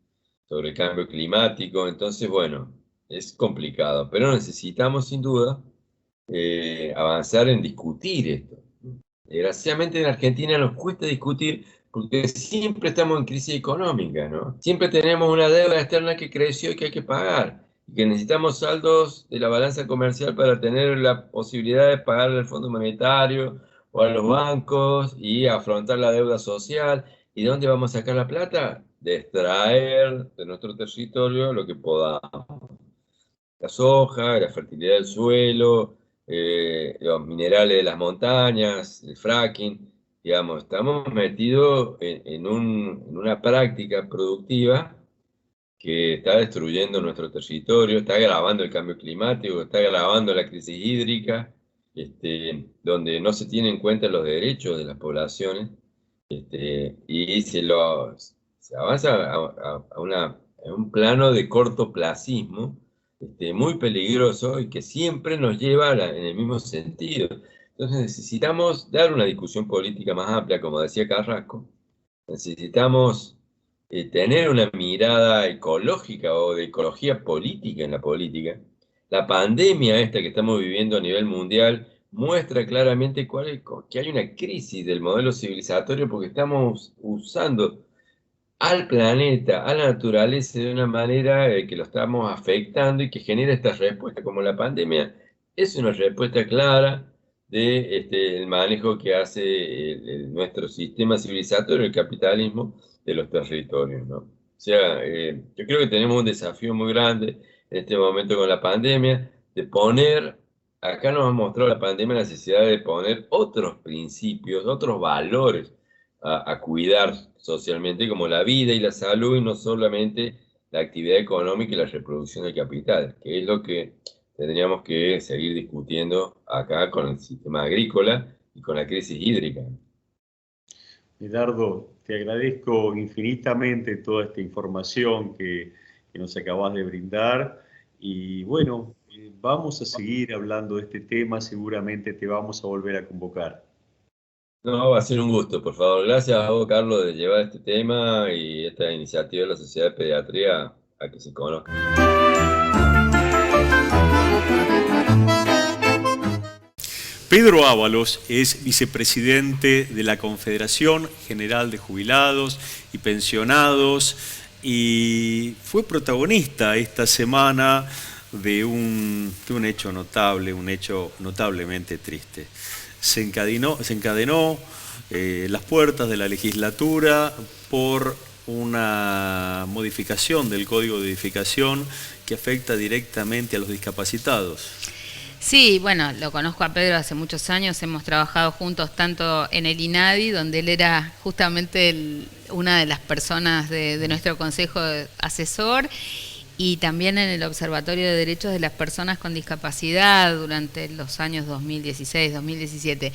sobre el cambio climático. Entonces, bueno, es complicado, pero necesitamos sin duda avanzar en discutir esto. Desgraciadamente en Argentina nos cuesta discutir porque siempre estamos en crisis económica, ¿no? Siempre tenemos una deuda externa que creció y que hay que pagar, y que necesitamos saldos de la balanza comercial para tener la posibilidad de pagar al Fondo Monetario o a los bancos y afrontar la deuda social. ¿Y de dónde vamos a sacar la plata? De extraer de nuestro territorio lo que podamos. La soja, la fertilidad del suelo, los minerales de las montañas, el fracking, digamos, estamos metidos en una práctica productiva que está destruyendo nuestro territorio, está agravando el cambio climático, está agravando la crisis hídrica, donde no se tienen en cuenta los derechos de las poblaciones, y se avanza a un plano de cortoplacismo, muy peligroso y que siempre nos lleva en el mismo sentido. Entonces necesitamos dar una discusión política más amplia, como decía Carrasco. Necesitamos tener una mirada ecológica o de ecología política en la política. La pandemia esta que estamos viviendo a nivel mundial muestra claramente que hay una crisis del modelo civilizatorio porque estamos usando al planeta, a la naturaleza de una manera que lo estamos afectando y que genera esta respuesta, como la pandemia es una respuesta clara del manejo que hace nuestro sistema civilizatorio, el capitalismo, de los territorios, ¿no? O sea, yo creo que tenemos un desafío muy grande en este momento con la pandemia, acá nos ha mostrado la pandemia la necesidad de poner otros principios, otros valores a cuidar socialmente, como la vida y la salud, y no solamente la actividad económica y la reproducción del capital, que es lo que tendríamos que seguir discutiendo acá con el sistema agrícola y con la crisis hídrica. Medardo, te agradezco infinitamente toda esta información que nos acabas de brindar y bueno, vamos a seguir hablando de este tema, seguramente te vamos a volver a convocar. No, va a ser un gusto, por favor. Gracias a vos, Carlos, de llevar este tema y esta iniciativa de la Sociedad de Pediatría a que se conozca. Pedro Ábalos es vicepresidente de la Confederación General de Jubilados y Pensionados y fue protagonista esta semana de un hecho notable, un hecho notablemente triste. Se encadenó las puertas de la legislatura por una modificación del Código de Edificación que afecta directamente a los discapacitados. Sí, bueno, lo conozco a Pedro hace muchos años, hemos trabajado juntos tanto en el INADI, donde él era justamente una de las personas de nuestro consejo asesor, y también en el Observatorio de Derechos de las Personas con Discapacidad durante los años 2016-2017.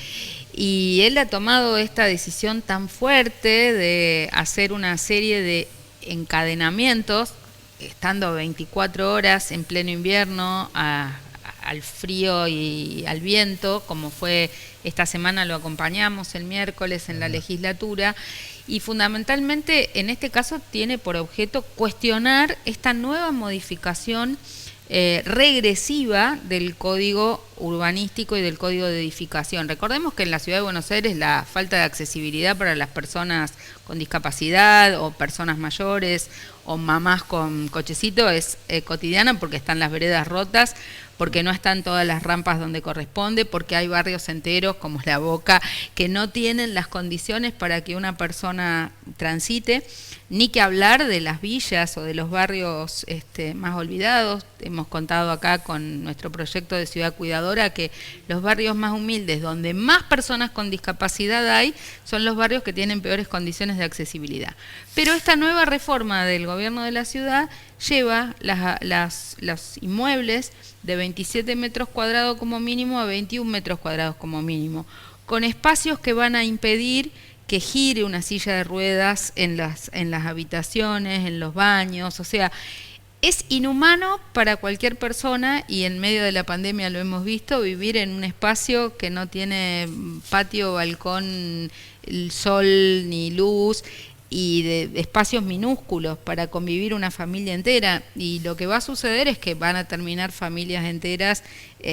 Y él ha tomado esta decisión tan fuerte de hacer una serie de encadenamientos, estando 24 horas en pleno invierno al frío y al viento, como fue esta semana, lo acompañamos el miércoles en la legislatura, y fundamentalmente en este caso tiene por objeto cuestionar esta nueva modificación regresiva del Código Urbanístico y del Código de Edificación. Recordemos que en la Ciudad de Buenos Aires la falta de accesibilidad para las personas con discapacidad o personas mayores o mamás con cochecito es cotidiana, porque están las veredas rotas, porque no están todas las rampas donde corresponde, porque hay barrios enteros como La Boca que no tienen las condiciones para que una persona transite, ni que hablar de las villas o de los barrios más olvidados. Hemos contado acá con nuestro proyecto de Ciudad Cuidadora que los barrios más humildes, donde más personas con discapacidad hay, son los barrios que tienen peores condiciones de accesibilidad. Pero esta nueva reforma del gobierno de la ciudad lleva los inmuebles de 27 metros cuadrados como mínimo a 21 metros cuadrados como mínimo, con espacios que van a impedir que gire una silla de ruedas en las habitaciones, en los baños. O sea, es inhumano para cualquier persona, y en medio de la pandemia lo hemos visto, vivir en un espacio que no tiene patio, balcón, el sol ni luz, y de espacios minúsculos para convivir una familia entera. Y lo que va a suceder es que van a terminar familias enteras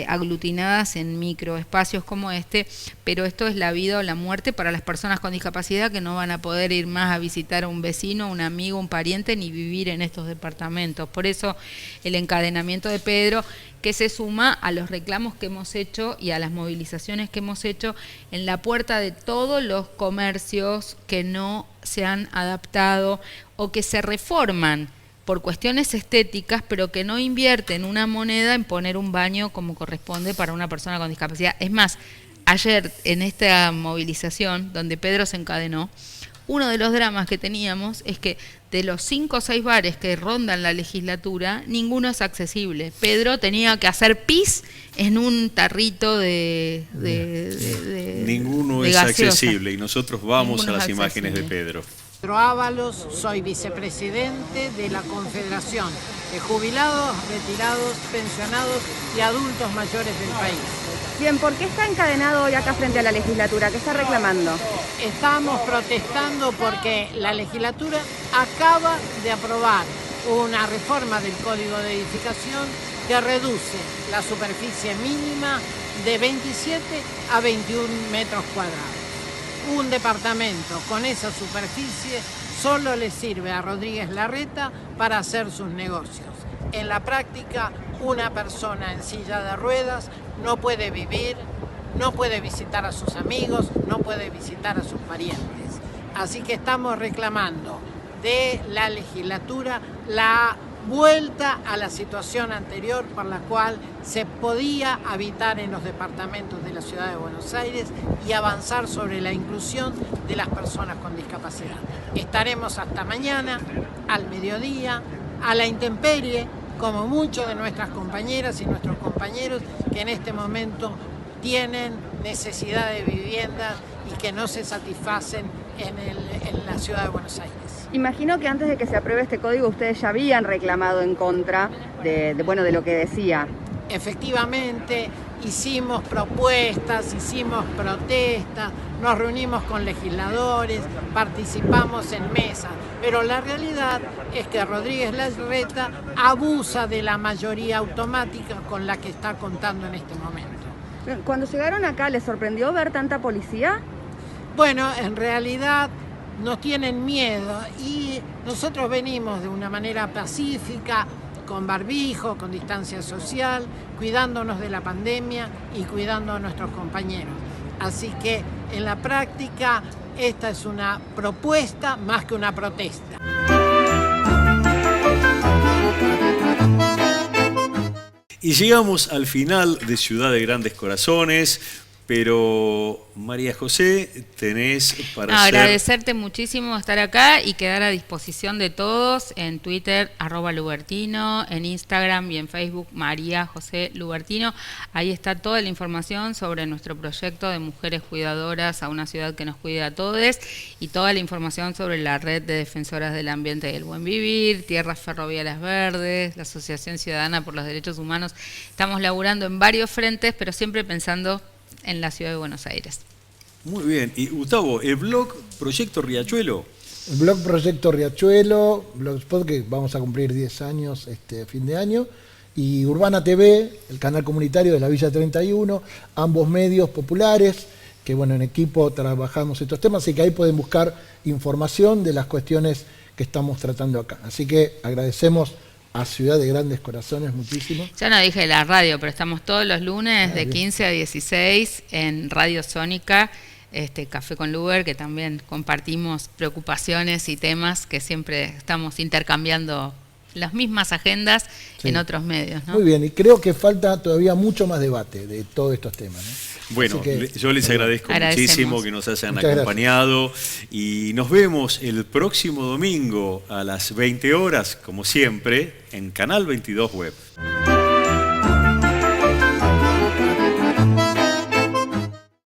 aglutinadas en microespacios como este, pero esto es la vida o la muerte para las personas con discapacidad, que no van a poder ir más a visitar a un vecino, un amigo, un pariente, ni vivir en estos departamentos. Por eso el encadenamiento de Pedro, que se suma a los reclamos que hemos hecho y a las movilizaciones que hemos hecho en la puerta de todos los comercios que no se han adaptado o que se reforman por cuestiones estéticas, pero que no invierten una moneda en poner un baño como corresponde para una persona con discapacidad. Es más, ayer en esta movilización donde Pedro se encadenó, uno de los dramas que teníamos es que de los 5 o 6 bares que rondan la legislatura, ninguno es accesible. Pedro tenía que hacer pis en un tarrito ninguno de es gaseosa. accesible, y nosotros vamos Ninguno a las es imágenes de accesible. Pedro. Pedro Ábalos, soy vicepresidente de la Confederación de Jubilados, Retirados, Pensionados y Adultos Mayores del país. Bien, ¿por qué está encadenado hoy acá frente a la legislatura? ¿Qué está reclamando? Estamos protestando porque la legislatura acaba de aprobar una reforma del Código de Edificación que reduce la superficie mínima de 27 a 21 metros cuadrados. Un departamento con esa superficie solo le sirve a Rodríguez Larreta para hacer sus negocios. En la práctica, una persona en silla de ruedas no puede vivir, no puede visitar a sus amigos, no puede visitar a sus parientes. Así que estamos reclamando de la legislatura la vuelta a la situación anterior por la cual se podía habitar en los departamentos de la ciudad de Buenos Aires y avanzar sobre la inclusión de las personas con discapacidad. Estaremos hasta mañana, al mediodía, a la intemperie, como muchos de nuestras compañeras y nuestros compañeros que en este momento tienen necesidad de vivienda y que no se satisfacen en la ciudad de Buenos Aires. Imagino que antes de que se apruebe este código ustedes ya habían reclamado en contra de lo que decía. Efectivamente, hicimos propuestas, hicimos protestas, nos reunimos con legisladores, participamos en mesas, pero la realidad es que Rodríguez Larreta abusa de la mayoría automática con la que está contando en este momento. Cuando llegaron acá, ¿les sorprendió ver tanta policía? Bueno, en realidad nos tienen miedo y nosotros venimos de una manera pacífica, con barbijo, con distancia social, cuidándonos de la pandemia y cuidando a nuestros compañeros. Así que en la práctica esta es una propuesta más que una protesta. Y llegamos al final de Ciudad de Grandes Corazones, pero María José, tenés para agradecerte muchísimo estar acá y quedar a disposición de todos en Twitter, @Lubertino, en Instagram y en Facebook, María José Lubertino. Ahí está toda la información sobre nuestro proyecto de mujeres cuidadoras a una ciudad que nos cuida a todos y toda la información sobre la red de defensoras del ambiente y del buen vivir, Tierras Ferroviarias Verdes, la Asociación Ciudadana por los Derechos Humanos. Estamos laburando en varios frentes, pero siempre pensando en la ciudad de Buenos Aires. Muy bien. Y Gustavo, el blog Proyecto Riachuelo. El blog Proyecto Riachuelo, Blogspot, que vamos a cumplir 10 años fin de año, y Urbana TV, el canal comunitario de la Villa 31, ambos medios populares, que bueno, en equipo trabajamos estos temas, así que ahí pueden buscar información de las cuestiones que estamos tratando acá. Así que agradecemos a Ciudad de Grandes Corazones muchísimo. Ya no dije la radio, pero estamos todos los lunes de 15 a 16 en Radio Sónica, Café con Luber, que también compartimos preocupaciones y temas que siempre estamos intercambiando las mismas agendas en otros medios, ¿no? Muy bien, y creo que falta todavía mucho más debate de todos estos temas, ¿no? Bueno, yo les agradezco muchísimo que nos hayan acompañado y nos vemos el próximo domingo a las 20 horas, como siempre, en Canal 22 Web.